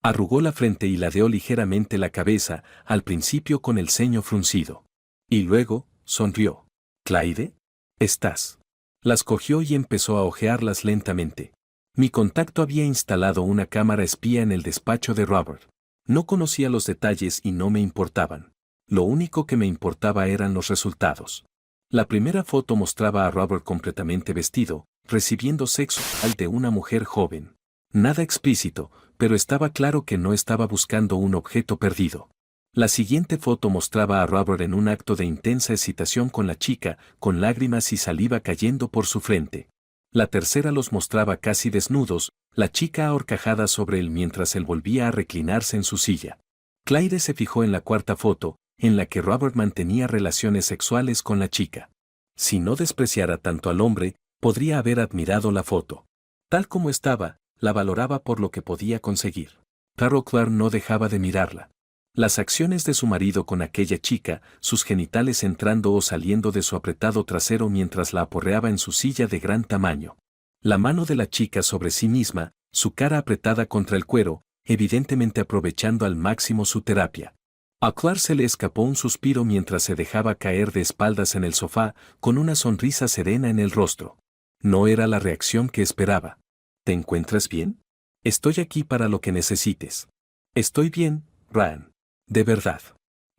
Arrugó la frente y ladeó ligeramente la cabeza, al principio con el ceño fruncido. Y luego, sonrió. «¿Clyde? ¿Estás?» Las cogió y empezó a hojearlas lentamente. Mi contacto había instalado una cámara espía en el despacho de Robert. No conocía los detalles y no me importaban. Lo único que me importaba eran los resultados. La primera foto mostraba a Robert completamente vestido, recibiendo sexo oral de una mujer joven. Nada explícito, pero estaba claro que no estaba buscando un objeto perdido. La siguiente foto mostraba a Robert en un acto de intensa excitación con la chica, con lágrimas y saliva cayendo por su frente. La tercera los mostraba casi desnudos, la chica ahorcajada sobre él mientras él volvía a reclinarse en su silla. Clyde se fijó en la cuarta foto, en la que Robert mantenía relaciones sexuales con la chica. Si no despreciara tanto al hombre, podría haber admirado la foto. Tal como estaba, la valoraba por lo que podía conseguir. Carol Clark no dejaba de mirarla. Las acciones de su marido con aquella chica, sus genitales entrando o saliendo de su apretado trasero mientras la aporreaba en su silla de gran tamaño. La mano de la chica sobre sí misma, su cara apretada contra el cuero, evidentemente aprovechando al máximo su terapia. A Clark se le escapó un suspiro mientras se dejaba caer de espaldas en el sofá, con una sonrisa serena en el rostro. No era la reacción que esperaba. ¿Te encuentras bien? Estoy aquí para lo que necesites. Estoy bien, Ryan. De verdad.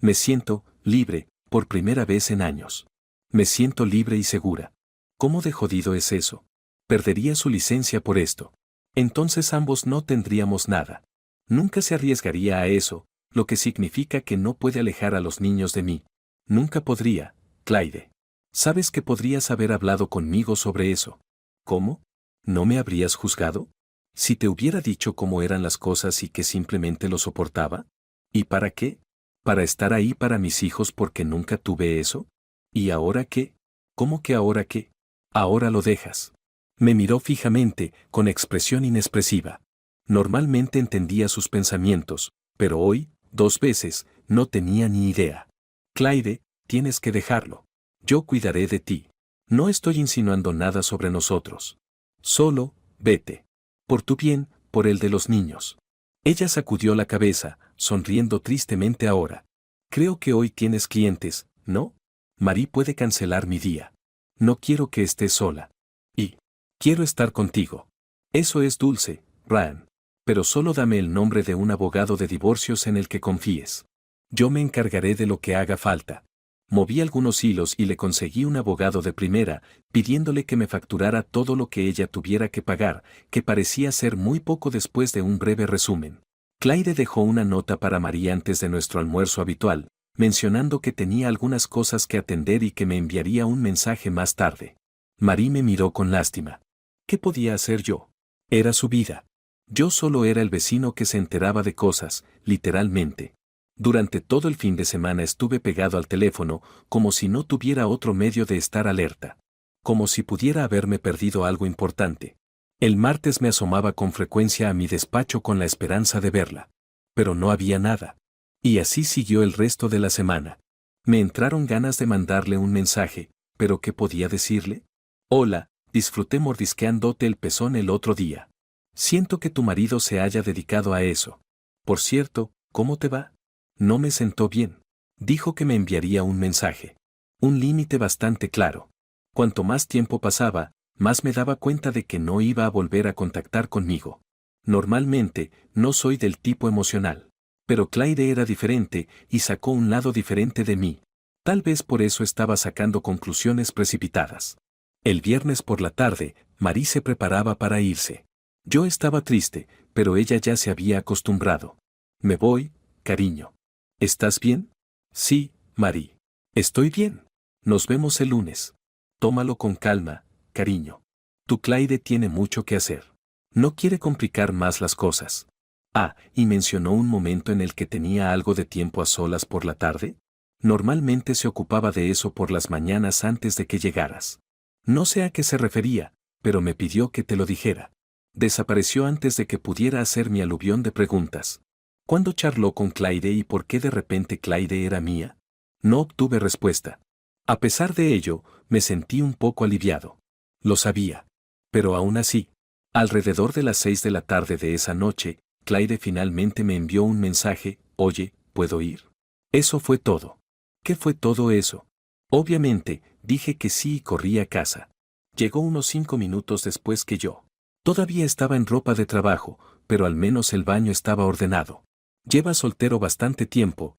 Me siento libre, por primera vez en años. Me siento libre y segura. ¿Cómo de jodido es eso? Perdería su licencia por esto. Entonces ambos no tendríamos nada. Nunca se arriesgaría a eso, lo que significa que no puede alejar a los niños de mí. Nunca podría, Clyde. ¿Sabes que podrías haber hablado conmigo sobre eso? ¿Cómo? ¿No me habrías juzgado? Si te hubiera dicho cómo eran las cosas y que simplemente lo soportaba. ¿Y para qué? ¿Para estar ahí para mis hijos porque nunca tuve eso? ¿Y ahora qué? ¿Cómo que ahora qué? Ahora lo dejas. Me miró fijamente, con expresión inexpresiva. Normalmente entendía sus pensamientos, pero hoy, 2 veces, no tenía ni idea. Clyde, tienes que dejarlo. Yo cuidaré de ti. No estoy insinuando nada sobre nosotros. Solo, vete. Por tu bien, por el de los niños. Ella sacudió la cabeza, sonriendo tristemente ahora. Creo que hoy tienes clientes, ¿no? Marie puede cancelar mi día. No quiero que estés sola. Y quiero estar contigo. Eso es dulce, Ryan. Pero solo dame el nombre de un abogado de divorcios en el que confíes. Yo me encargaré de lo que haga falta. Moví algunos hilos y le conseguí un abogado de primera, pidiéndole que me facturara todo lo que ella tuviera que pagar, que parecía ser muy poco después de un breve resumen. Clyde dejó una nota para Marie antes de nuestro almuerzo habitual, mencionando que tenía algunas cosas que atender y que me enviaría un mensaje más tarde. Marie me miró con lástima. ¿Qué podía hacer yo? Era su vida. Yo solo era el vecino que se enteraba de cosas, literalmente. Durante todo el fin de semana estuve pegado al teléfono, como si no tuviera otro medio de estar alerta. Como si pudiera haberme perdido algo importante. El martes me asomaba con frecuencia a mi despacho con la esperanza de verla. Pero no había nada. Y así siguió el resto de la semana. Me entraron ganas de mandarle un mensaje, pero ¿qué podía decirle? Hola, disfruté mordisqueándote el pezón el otro día. Siento que tu marido se haya dedicado a eso. Por cierto, ¿cómo te va? No me sentó bien. Dijo que me enviaría un mensaje. Un límite bastante claro. Cuanto más tiempo pasaba, más me daba cuenta de que no iba a volver a contactar conmigo. Normalmente, no soy del tipo emocional. Pero Clyde era diferente y sacó un lado diferente de mí. Tal vez por eso estaba sacando conclusiones precipitadas. El viernes por la tarde, Marie se preparaba para irse. Yo estaba triste, pero ella ya se había acostumbrado. Me voy, cariño. ¿Estás bien? Sí, Marie. Estoy bien. Nos vemos el lunes. Tómalo con calma, cariño. Tu Clyde tiene mucho que hacer. No quiere complicar más las cosas. Ah, y mencionó un momento en el que tenía algo de tiempo a solas por la tarde. Normalmente se ocupaba de eso por las mañanas antes de que llegaras. No sé a qué se refería, pero me pidió que te lo dijera. Desapareció antes de que pudiera hacer mi aluvión de preguntas. ¿Cuándo charló con Clyde y por qué de repente Clyde era mía? No obtuve respuesta. A pesar de ello, me sentí un poco aliviado. Lo sabía. Pero aún así, alrededor de las 6 de la tarde de esa noche, Clyde finalmente me envió un mensaje: oye, ¿puedo ir? Eso fue todo. ¿Qué fue todo eso? Obviamente, dije que sí y corrí a casa. Llegó unos 5 minutos después que yo. Todavía estaba en ropa de trabajo, pero al menos el baño estaba ordenado. Lleva soltero bastante tiempo,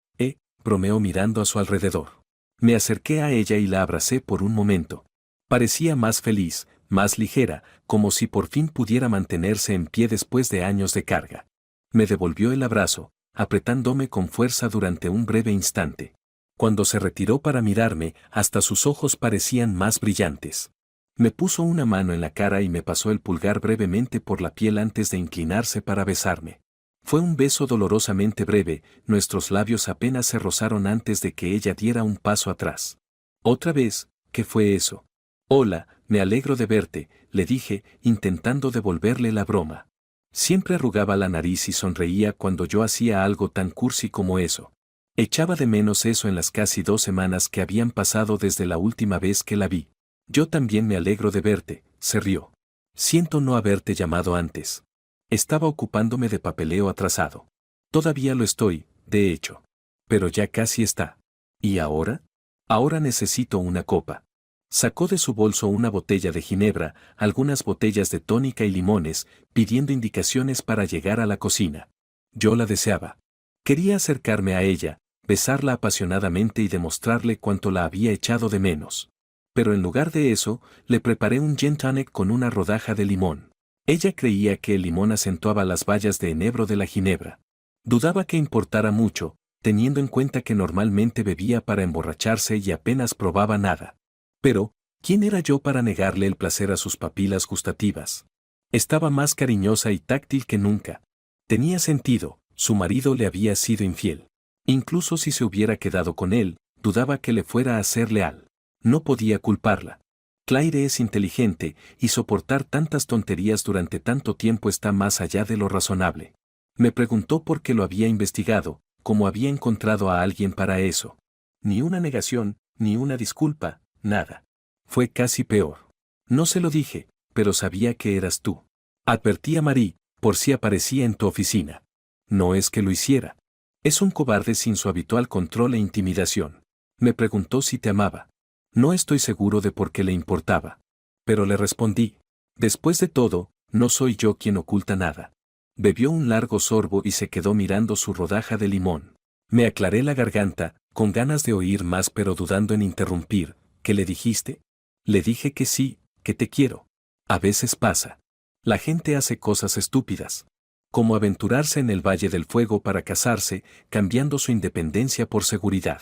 bromeó mirando a su alrededor. Me acerqué a ella y la abracé por un momento. Parecía más feliz, más ligera, como si por fin pudiera mantenerse en pie después de años de carga. Me devolvió el abrazo, apretándome con fuerza durante un breve instante. Cuando se retiró para mirarme, hasta sus ojos parecían más brillantes. Me puso una mano en la cara y me pasó el pulgar brevemente por la piel antes de inclinarse para besarme. Fue un beso dolorosamente breve, nuestros labios apenas se rozaron antes de que ella diera un paso atrás. Otra vez, ¿qué fue eso? Hola, me alegro de verte, le dije, intentando devolverle la broma. Siempre arrugaba la nariz y sonreía cuando yo hacía algo tan cursi como eso. Echaba de menos eso en las casi 2 semanas que habían pasado desde la última vez que la vi. Yo también me alegro de verte, se rió. Siento no haberte llamado antes. Estaba ocupándome de papeleo atrasado. Todavía lo estoy, de hecho. Pero ya casi está. ¿Y ahora? Ahora necesito una copa. Sacó de su bolso una botella de ginebra, algunas botellas de tónica y limones, pidiendo indicaciones para llegar a la cocina. Yo la deseaba. Quería acercarme a ella, besarla apasionadamente y demostrarle cuánto la había echado de menos. Pero en lugar de eso, le preparé un gin tonic con una rodaja de limón. Ella creía que el limón acentuaba las bayas de enebro de la ginebra. Dudaba que importara mucho, teniendo en cuenta que normalmente bebía para emborracharse y apenas probaba nada. Pero, ¿quién era yo para negarle el placer a sus papilas gustativas? Estaba más cariñosa y táctil que nunca. Tenía sentido, su marido le había sido infiel. Incluso si se hubiera quedado con él, dudaba que le fuera a ser leal. No podía culparla. Clyde es inteligente, y soportar tantas tonterías durante tanto tiempo está más allá de lo razonable. Me preguntó por qué lo había investigado, cómo había encontrado a alguien para eso. Ni una negación, ni una disculpa, nada. Fue casi peor. No se lo dije, pero sabía que eras tú. Advertí a Marie, por si aparecía en tu oficina. No es que lo hiciera. Es un cobarde sin su habitual control e intimidación. Me preguntó si te amaba. No estoy seguro de por qué le importaba. Pero le respondí. Después de todo, no soy yo quien oculta nada. Bebió un largo sorbo y se quedó mirando su rodaja de limón. Me aclaré la garganta, con ganas de oír más pero dudando en interrumpir. ¿Qué le dijiste? Le dije que sí, que te quiero. A veces pasa. La gente hace cosas estúpidas. Como aventurarse en el Valle del Fuego para casarse, cambiando su independencia por seguridad.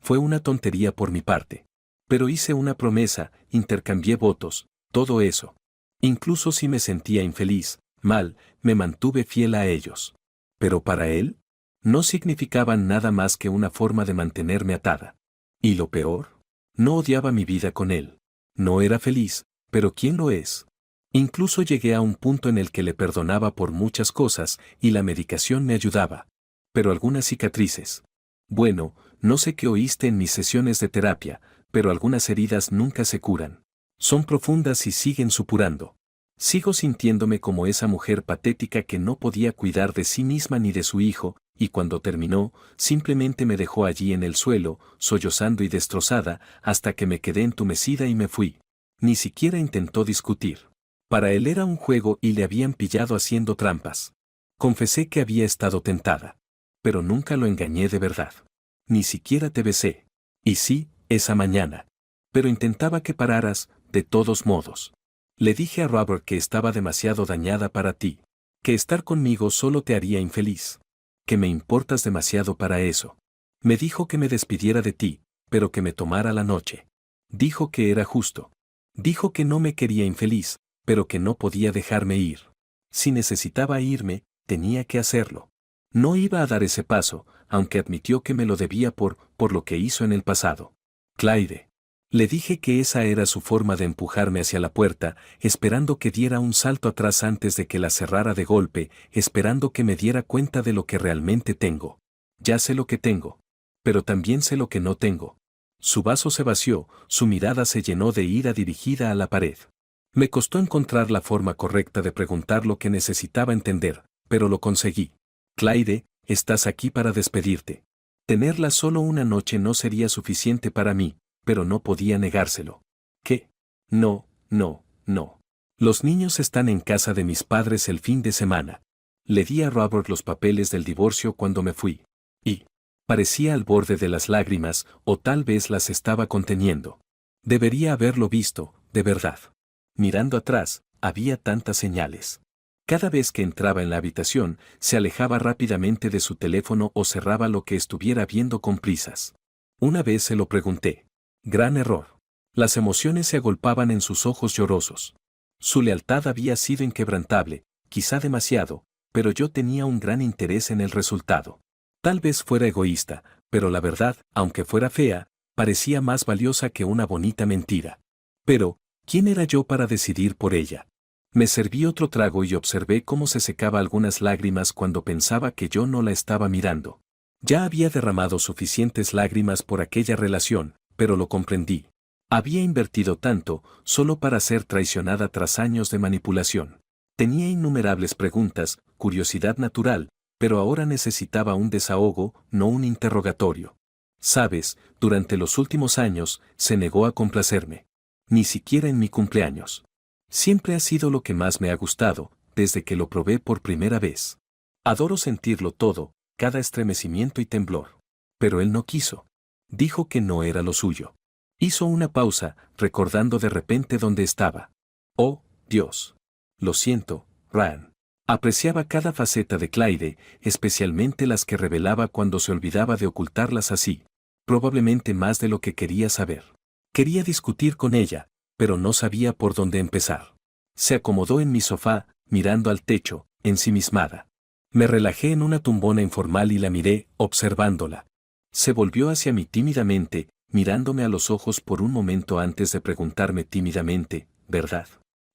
Fue una tontería por mi parte. Pero hice una promesa, intercambié votos, todo eso. Incluso si me sentía infeliz, mal, me mantuve fiel a ellos. Pero para él, no significaban nada más que una forma de mantenerme atada. ¿Y lo peor? No odiaba mi vida con él. No era feliz, pero ¿quién lo es? Incluso llegué a un punto en el que le perdonaba por muchas cosas y la medicación me ayudaba. Pero algunas cicatrices. Bueno, no sé qué oíste en mis sesiones de terapia, pero algunas heridas nunca se curan. Son profundas y siguen supurando. Sigo sintiéndome como esa mujer patética que no podía cuidar de sí misma ni de su hijo, y cuando terminó, simplemente me dejó allí en el suelo, sollozando y destrozada, hasta que me quedé entumecida y me fui. Ni siquiera intentó discutir. Para él era un juego y le habían pillado haciendo trampas. Confesé que había estado tentada. Pero nunca lo engañé de verdad. Ni siquiera te besé. Y sí, esa mañana. Pero intentaba que pararas, de todos modos. Le dije a Robert que estaba demasiado dañada para ti. Que estar conmigo solo te haría infeliz. Que me importas demasiado para eso. Me dijo que me despidiera de ti, pero que me tomara la noche. Dijo que era justo. Dijo que no me quería infeliz, pero que no podía dejarme ir. Si necesitaba irme, tenía que hacerlo. No iba a dar ese paso, aunque admitió que me lo debía por lo que hizo en el pasado. Clyde. Le dije que esa era su forma de empujarme hacia la puerta, esperando que diera un salto atrás antes de que la cerrara de golpe, esperando que me diera cuenta de lo que realmente tengo. Ya sé lo que tengo. Pero también sé lo que no tengo. Su vaso se vació, su mirada se llenó de ira dirigida a la pared. Me costó encontrar la forma correcta de preguntar lo que necesitaba entender, pero lo conseguí. Clyde, estás aquí para despedirte. Tenerla solo una noche no sería suficiente para mí, pero no podía negárselo. ¿Qué? No, no, no. Los niños están en casa de mis padres el fin de semana. Le di a Robert los papeles del divorcio cuando me fui. Y parecía al borde de las lágrimas, o tal vez las estaba conteniendo. Debería haberlo visto, de verdad. Mirando atrás, había tantas señales. Cada vez que entraba en la habitación, se alejaba rápidamente de su teléfono o cerraba lo que estuviera viendo con prisas. Una vez se lo pregunté. Gran error. Las emociones se agolpaban en sus ojos llorosos. Su lealtad había sido inquebrantable, quizá demasiado, pero yo tenía un gran interés en el resultado. Tal vez fuera egoísta, pero la verdad, aunque fuera fea, parecía más valiosa que una bonita mentira. Pero, ¿quién era yo para decidir por ella? Me serví otro trago y observé cómo se secaba algunas lágrimas cuando pensaba que yo no la estaba mirando. Ya había derramado suficientes lágrimas por aquella relación, pero lo comprendí. Había invertido tanto, solo para ser traicionada tras años de manipulación. Tenía innumerables preguntas, curiosidad natural, pero ahora necesitaba un desahogo, no un interrogatorio. Sabes, durante los últimos años, se negó a complacerme. Ni siquiera en mi cumpleaños. Siempre ha sido lo que más me ha gustado, desde que lo probé por primera vez. Adoro sentirlo todo, cada estremecimiento y temblor. Pero él no quiso. Dijo que no era lo suyo. Hizo una pausa, recordando de repente dónde estaba. Oh, Dios. Lo siento, Ryan. Apreciaba cada faceta de Clyde, especialmente las que revelaba cuando se olvidaba de ocultarlas así. Probablemente más de lo que quería saber. Quería discutir con ella, pero no sabía por dónde empezar. Se acomodó en mi sofá, mirando al techo, ensimismada. Me relajé en una tumbona informal y la miré, observándola. Se volvió hacia mí tímidamente, mirándome a los ojos por un momento antes de preguntarme tímidamente, ¿verdad?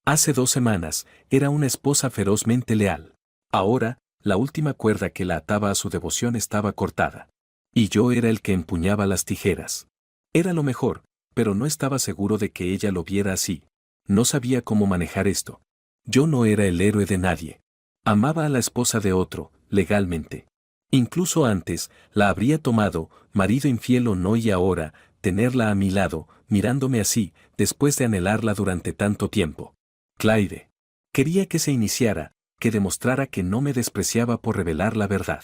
Hace 2 semanas, era una esposa ferozmente leal. Ahora, la última cuerda que la ataba a su devoción estaba cortada. Y yo era el que empuñaba las tijeras. Era lo mejor, pero no estaba seguro de que ella lo viera así. No sabía cómo manejar esto. Yo no era el héroe de nadie. Amaba a la esposa de otro, legalmente. Incluso antes, la habría tomado, marido infiel o no, y ahora, tenerla a mi lado, mirándome así, después de anhelarla durante tanto tiempo. Clyde. Quería que se iniciara, que demostrara que no me despreciaba por revelar la verdad.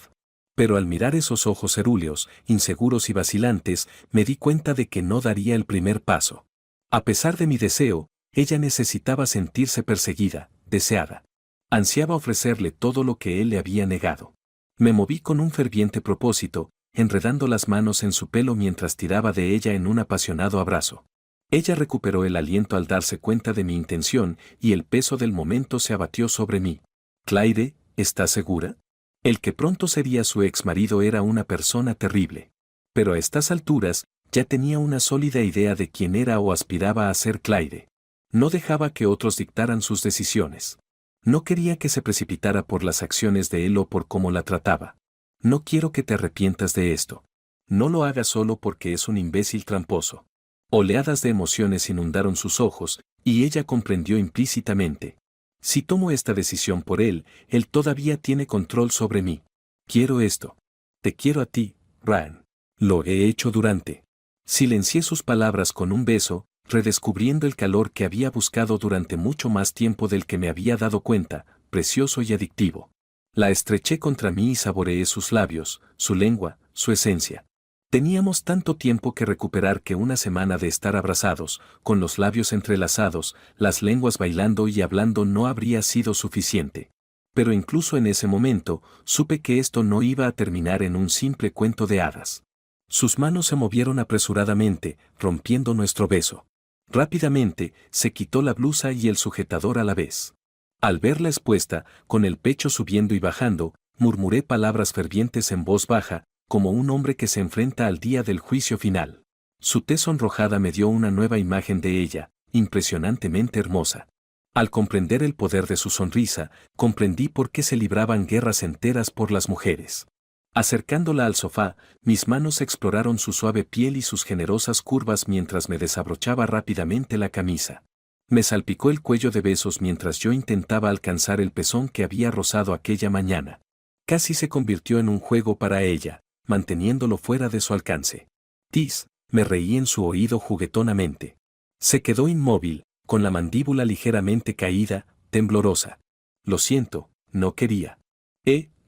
Pero al mirar esos ojos cerúleos, inseguros y vacilantes, me di cuenta de que no daría el primer paso. A pesar de mi deseo, ella necesitaba sentirse perseguida, deseada. Ansiaba ofrecerle todo lo que él le había negado. Me moví con un ferviente propósito, enredando las manos en su pelo mientras tiraba de ella en un apasionado abrazo. Ella recuperó el aliento al darse cuenta de mi intención y el peso del momento se abatió sobre mí. Clyde, ¿estás segura? El que pronto sería su ex marido era una persona terrible. Pero a estas alturas, ya tenía una sólida idea de quién era o aspiraba a ser Clyde. No dejaba que otros dictaran sus decisiones. No quería que se precipitara por las acciones de él o por cómo la trataba. No quiero que te arrepientas de esto. No lo hagas solo porque es un imbécil tramposo. Oleadas de emociones inundaron sus ojos, y ella comprendió implícitamente. Si tomo esta decisión por él todavía tiene control sobre mí. Quiero esto. Te quiero a ti, Ryan. Lo he hecho durante. Silencié sus palabras con un beso, redescubriendo el calor que había buscado durante mucho más tiempo del que me había dado cuenta, precioso y adictivo. La estreché contra mí y saboreé sus labios, su lengua, su esencia. Teníamos tanto tiempo que recuperar que una semana de estar abrazados, con los labios entrelazados, las lenguas bailando y hablando no habría sido suficiente. Pero incluso en ese momento, supe que esto no iba a terminar en un simple cuento de hadas. Sus manos se movieron apresuradamente, rompiendo nuestro beso. Rápidamente, se quitó la blusa y el sujetador a la vez. Al verla expuesta, con el pecho subiendo y bajando, murmuré palabras fervientes en voz baja, como un hombre que se enfrenta al día del juicio final. Su tez sonrojada me dio una nueva imagen de ella, impresionantemente hermosa. Al comprender el poder de su sonrisa, comprendí por qué se libraban guerras enteras por las mujeres. Acercándola al sofá, mis manos exploraron su suave piel y sus generosas curvas mientras me desabrochaba rápidamente la camisa. Me salpicó el cuello de besos mientras yo intentaba alcanzar el pezón que había rozado aquella mañana. Casi se convirtió en un juego para ella, manteniéndolo fuera de su alcance. Tis, me reí en su oído juguetonamente. Se quedó inmóvil, con la mandíbula ligeramente caída, temblorosa. Lo siento, no quería.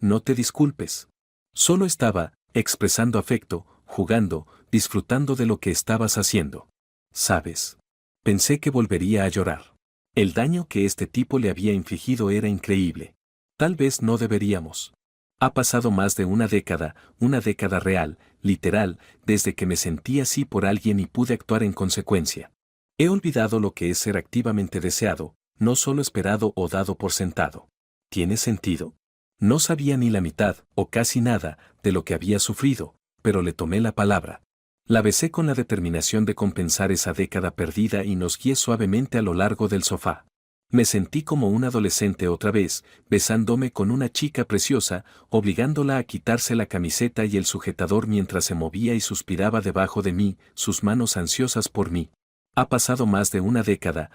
No te disculpes. Solo estaba, expresando afecto, jugando, disfrutando de lo que estabas haciendo. ¿Sabes? Pensé que volvería a llorar. El daño que este tipo le había infligido era increíble. Tal vez no deberíamos. Ha pasado más de una década real, literal, desde que me sentí así por alguien y pude actuar en consecuencia. He olvidado lo que es ser activamente deseado, no solo esperado o dado por sentado. ¿Tiene sentido? No sabía ni la mitad, o casi nada, de lo que había sufrido, pero le tomé la palabra. La besé con la determinación de compensar esa década perdida y nos guié suavemente a lo largo del sofá. Me sentí como un adolescente otra vez, besándome con una chica preciosa, obligándola a quitarse la camiseta y el sujetador mientras se movía y suspiraba debajo de mí, sus manos ansiosas por mí. Ha pasado más de una década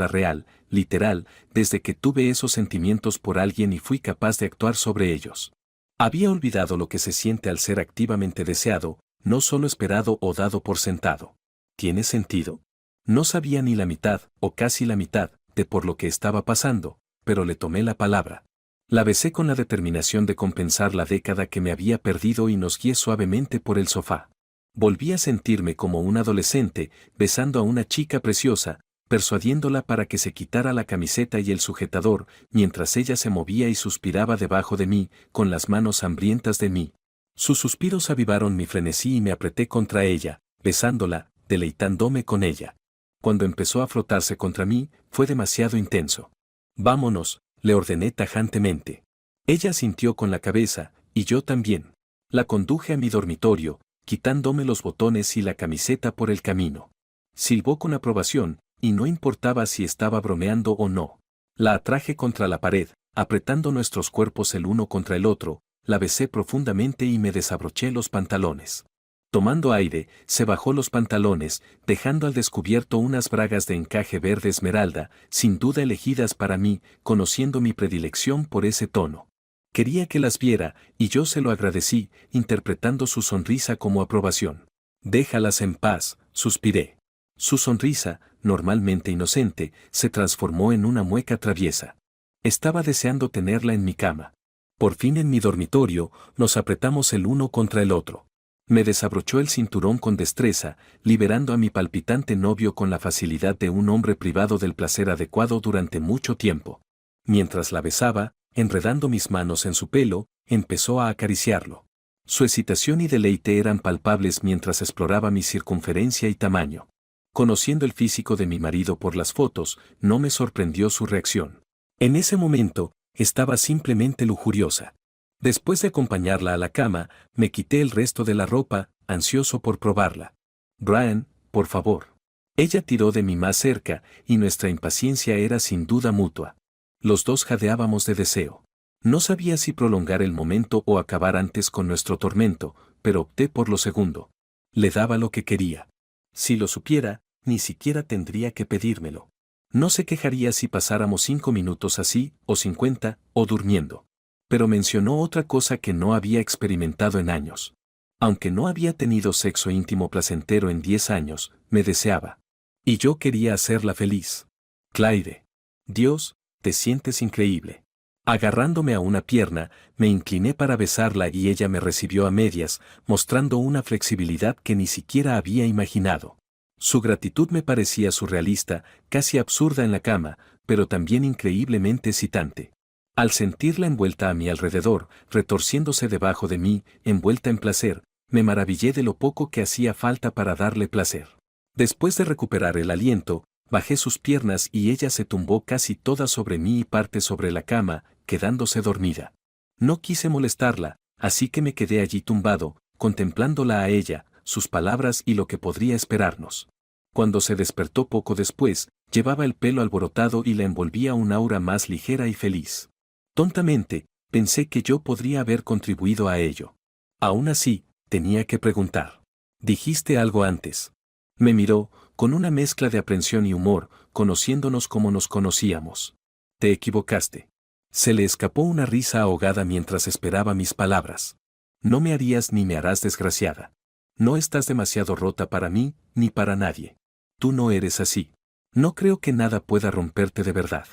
real, literal, desde que tuve esos sentimientos por alguien y fui capaz de actuar sobre ellos. Había olvidado lo que se siente al ser activamente deseado, no solo esperado o dado por sentado. ¿Tiene sentido? No sabía ni la mitad, o casi la mitad, de por lo que estaba pasando, pero le tomé la palabra. La besé con la determinación de compensar la década que me había perdido y nos guié suavemente por el sofá. Volví a sentirme como un adolescente, besando a una chica preciosa, persuadiéndola para que se quitara la camiseta y el sujetador, mientras ella se movía y suspiraba debajo de mí, con las manos hambrientas de mí. Sus suspiros avivaron mi frenesí y me apreté contra ella, besándola, deleitándome con ella. Cuando empezó a frotarse contra mí, fue demasiado intenso. Vámonos, le ordené tajantemente. Ella asintió con la cabeza, y yo también. La conduje a mi dormitorio, quitándome los botones y la camiseta por el camino. Silbó con aprobación, y no importaba si estaba bromeando o no. La atraje contra la pared, apretando nuestros cuerpos el uno contra el otro, la besé profundamente y me desabroché los pantalones. Tomando aire, se bajó los pantalones, dejando al descubierto unas bragas de encaje verde esmeralda, sin duda elegidas para mí, conociendo mi predilección por ese tono. Quería que las viera, y yo se lo agradecí, interpretando su sonrisa como aprobación. Déjalas en paz, suspiré. Su sonrisa, normalmente inocente, se transformó en una mueca traviesa. Estaba deseando tenerla en mi cama. Por fin en mi dormitorio, nos apretamos el uno contra el otro. Me desabrochó el cinturón con destreza, liberando a mi palpitante novio con la facilidad de un hombre privado del placer adecuado durante mucho tiempo. Mientras la besaba, enredando mis manos en su pelo, empezó a acariciarlo. Su excitación y deleite eran palpables mientras exploraba mi circunferencia y tamaño. Conociendo el físico de mi marido por las fotos, no me sorprendió su reacción. En ese momento, estaba simplemente lujuriosa. Después de acompañarla a la cama, me quité el resto de la ropa, ansioso por probarla. Brian, por favor. Ella tiró de mí más cerca, y nuestra impaciencia era sin duda mutua. Los dos jadeábamos de deseo. No sabía si prolongar el momento o acabar antes con nuestro tormento, pero opté por lo segundo. Le daba lo que quería. Si lo supiera, ni siquiera tendría que pedírmelo. No se quejaría si pasáramos 5 minutos así, o 50, o durmiendo. Pero mencionó otra cosa que no había experimentado en años. Aunque no había tenido sexo íntimo placentero en 10 años, me deseaba. Y yo quería hacerla feliz. Claire. Dios, te sientes increíble. Agarrándome a una pierna, me incliné para besarla y ella me recibió a medias, mostrando una flexibilidad que ni siquiera había imaginado. Su gratitud me parecía surrealista, casi absurda en la cama, pero también increíblemente excitante. Al sentirla envuelta a mi alrededor, retorciéndose debajo de mí, envuelta en placer, me maravillé de lo poco que hacía falta para darle placer. Después de recuperar el aliento, bajé sus piernas y ella se tumbó casi toda sobre mí y parte sobre la cama, quedándose dormida. No quise molestarla, así que me quedé allí tumbado, contemplándola a ella, sus palabras y lo que podría esperarnos. Cuando se despertó poco después, llevaba el pelo alborotado y la envolvía un aura más ligera y feliz. Tontamente, pensé que yo podría haber contribuido a ello. Aún así, tenía que preguntar. ¿Dijiste algo antes? Me miró, con una mezcla de aprensión y humor, conociéndonos como nos conocíamos. Te equivocaste. Se le escapó una risa ahogada mientras esperaba mis palabras. No me harías ni me harás desgraciada. No estás demasiado rota para mí, ni para nadie. Tú no eres así. No creo que nada pueda romperte de verdad.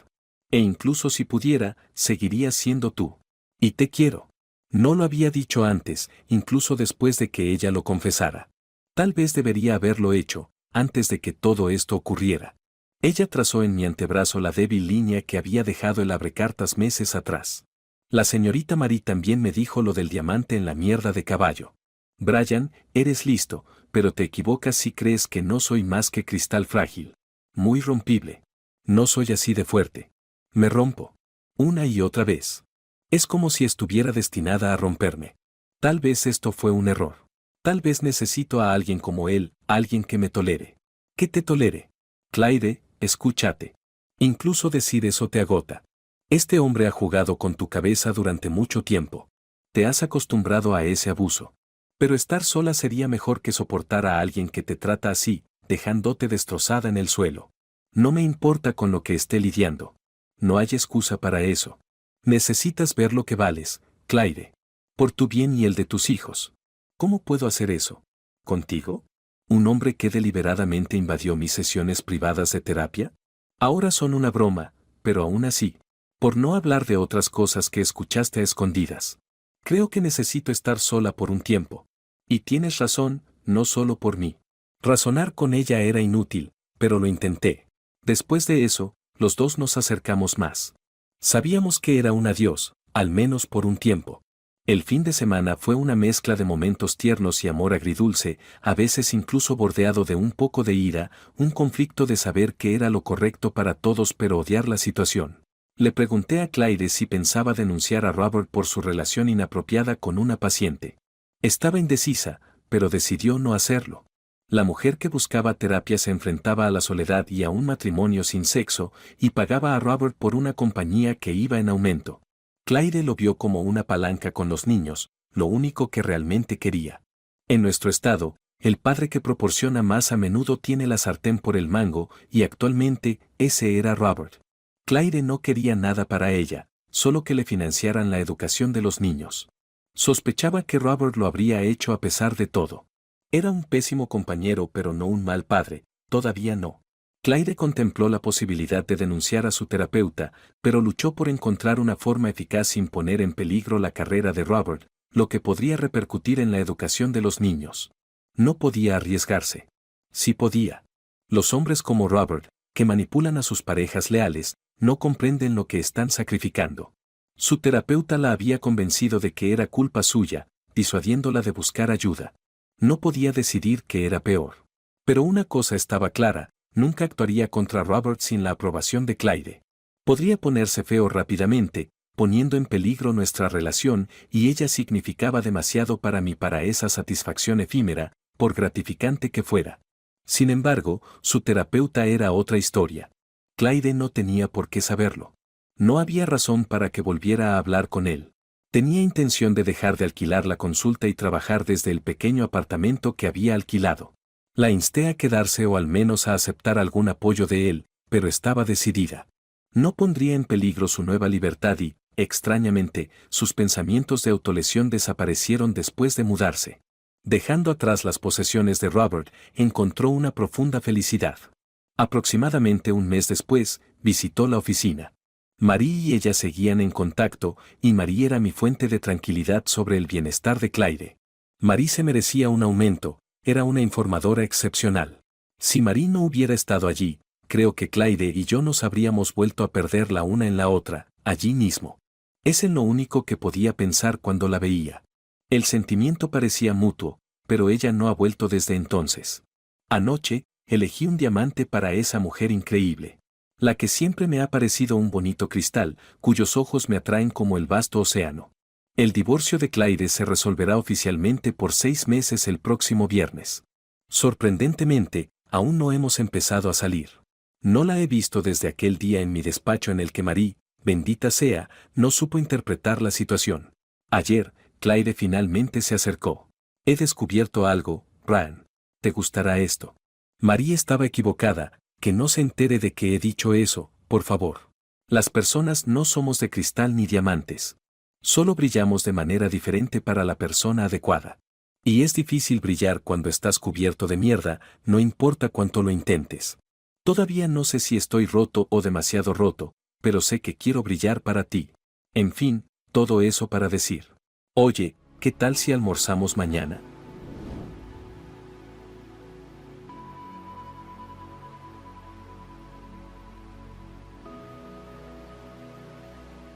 E incluso si pudiera, seguirías siendo tú. Y te quiero. No lo había dicho antes, incluso después de que ella lo confesara. Tal vez debería haberlo hecho, antes de que todo esto ocurriera. Ella trazó en mi antebrazo la débil línea que había dejado el abrecartas meses atrás. La señorita Marie también me dijo lo del diamante en la mierda de caballo. Brian, eres listo, pero te equivocas si crees que no soy más que cristal frágil. Muy rompible. No soy así de fuerte. Me rompo. Una y otra vez. Es como si estuviera destinada a romperme. Tal vez esto fue un error. Tal vez necesito a alguien como él, alguien que me tolere. Que te tolere. Clyde, escúchate. Incluso decir eso te agota. Este hombre ha jugado con tu cabeza durante mucho tiempo. Te has acostumbrado a ese abuso. Pero estar sola sería mejor que soportar a alguien que te trata así, dejándote destrozada en el suelo. No me importa con lo que esté lidiando. No hay excusa para eso. Necesitas ver lo que vales, Clyde. Por tu bien y el de tus hijos. ¿Cómo puedo hacer eso? ¿Contigo? ¿Un hombre que deliberadamente invadió mis sesiones privadas de terapia? Ahora son una broma, pero aún así. Por no hablar de otras cosas que escuchaste a escondidas. Creo que necesito estar sola por un tiempo. Y tienes razón, no solo por mí. Razonar con ella era inútil, pero lo intenté. Después de eso, los dos nos acercamos más. Sabíamos que era un adiós, al menos por un tiempo. El fin de semana fue una mezcla de momentos tiernos y amor agridulce, a veces incluso bordeado de un poco de ira, un conflicto de saber que era lo correcto para todos pero odiar la situación. Le pregunté a Clyde si pensaba denunciar a Robert por su relación inapropiada con una paciente. Estaba indecisa, pero decidió no hacerlo. La mujer que buscaba terapia se enfrentaba a la soledad y a un matrimonio sin sexo, y pagaba a Robert por una compañía que iba en aumento. Clyde lo vio como una palanca con los niños, lo único que realmente quería. En nuestro estado, el padre que proporciona más a menudo tiene la sartén por el mango, y actualmente, ese era Robert. Clyde no quería nada para ella, solo que le financiaran la educación de los niños. Sospechaba que Robert lo habría hecho a pesar de todo. Era un pésimo compañero pero no un mal padre, todavía no. Clyde contempló la posibilidad de denunciar a su terapeuta, pero luchó por encontrar una forma eficaz sin poner en peligro la carrera de Robert, lo que podría repercutir en la educación de los niños. No podía arriesgarse. Sí podía. Los hombres como Robert, que manipulan a sus parejas leales, no comprenden lo que están sacrificando. Su terapeuta la había convencido de que era culpa suya, disuadiéndola de buscar ayuda. No podía decidir qué era peor. Pero una cosa estaba clara. Nunca actuaría contra Robert sin la aprobación de Clyde. Podría ponerse feo rápidamente, poniendo en peligro nuestra relación, y ella significaba demasiado para mí para esa satisfacción efímera, por gratificante que fuera. Sin embargo, su terapeuta era otra historia. Clyde no tenía por qué saberlo. No había razón para que volviera a hablar con él. Tenía intención de dejar de alquilar la consulta y trabajar desde el pequeño apartamento que había alquilado. La insté a quedarse o al menos a aceptar algún apoyo de él, pero estaba decidida. No pondría en peligro su nueva libertad y, extrañamente, sus pensamientos de autolesión desaparecieron después de mudarse. Dejando atrás las posesiones de Robert, encontró una profunda felicidad. Aproximadamente un mes después, visitó la oficina. Marie y ella seguían en contacto, y Marie era mi fuente de tranquilidad sobre el bienestar de Claire. Marie se merecía un aumento, era una informadora excepcional. Si Marie no hubiera estado allí, creo que Claire y yo nos habríamos vuelto a perder la una en la otra, allí mismo. Es en lo único que podía pensar cuando la veía. El sentimiento parecía mutuo, pero ella no ha vuelto desde entonces. Anoche, elegí un diamante para esa mujer increíble. La que siempre me ha parecido un bonito cristal, cuyos ojos me atraen como el vasto océano. El divorcio de Claire se resolverá oficialmente por 6 meses el próximo viernes. Sorprendentemente, aún no hemos empezado a salir. No la he visto desde aquel día en mi despacho en el que Marie, bendita sea, no supo interpretar la situación. Ayer, Claire finalmente se acercó. He descubierto algo, Ryan. ¿Te gustará esto? Marie estaba equivocada, que no se entere de que he dicho eso, por favor. Las personas no somos de cristal ni diamantes. Solo brillamos de manera diferente para la persona adecuada. Y es difícil brillar cuando estás cubierto de mierda, no importa cuánto lo intentes. Todavía no sé si estoy roto o demasiado roto, pero sé que quiero brillar para ti. En fin, todo eso para decir. Oye, ¿qué tal si almorzamos mañana?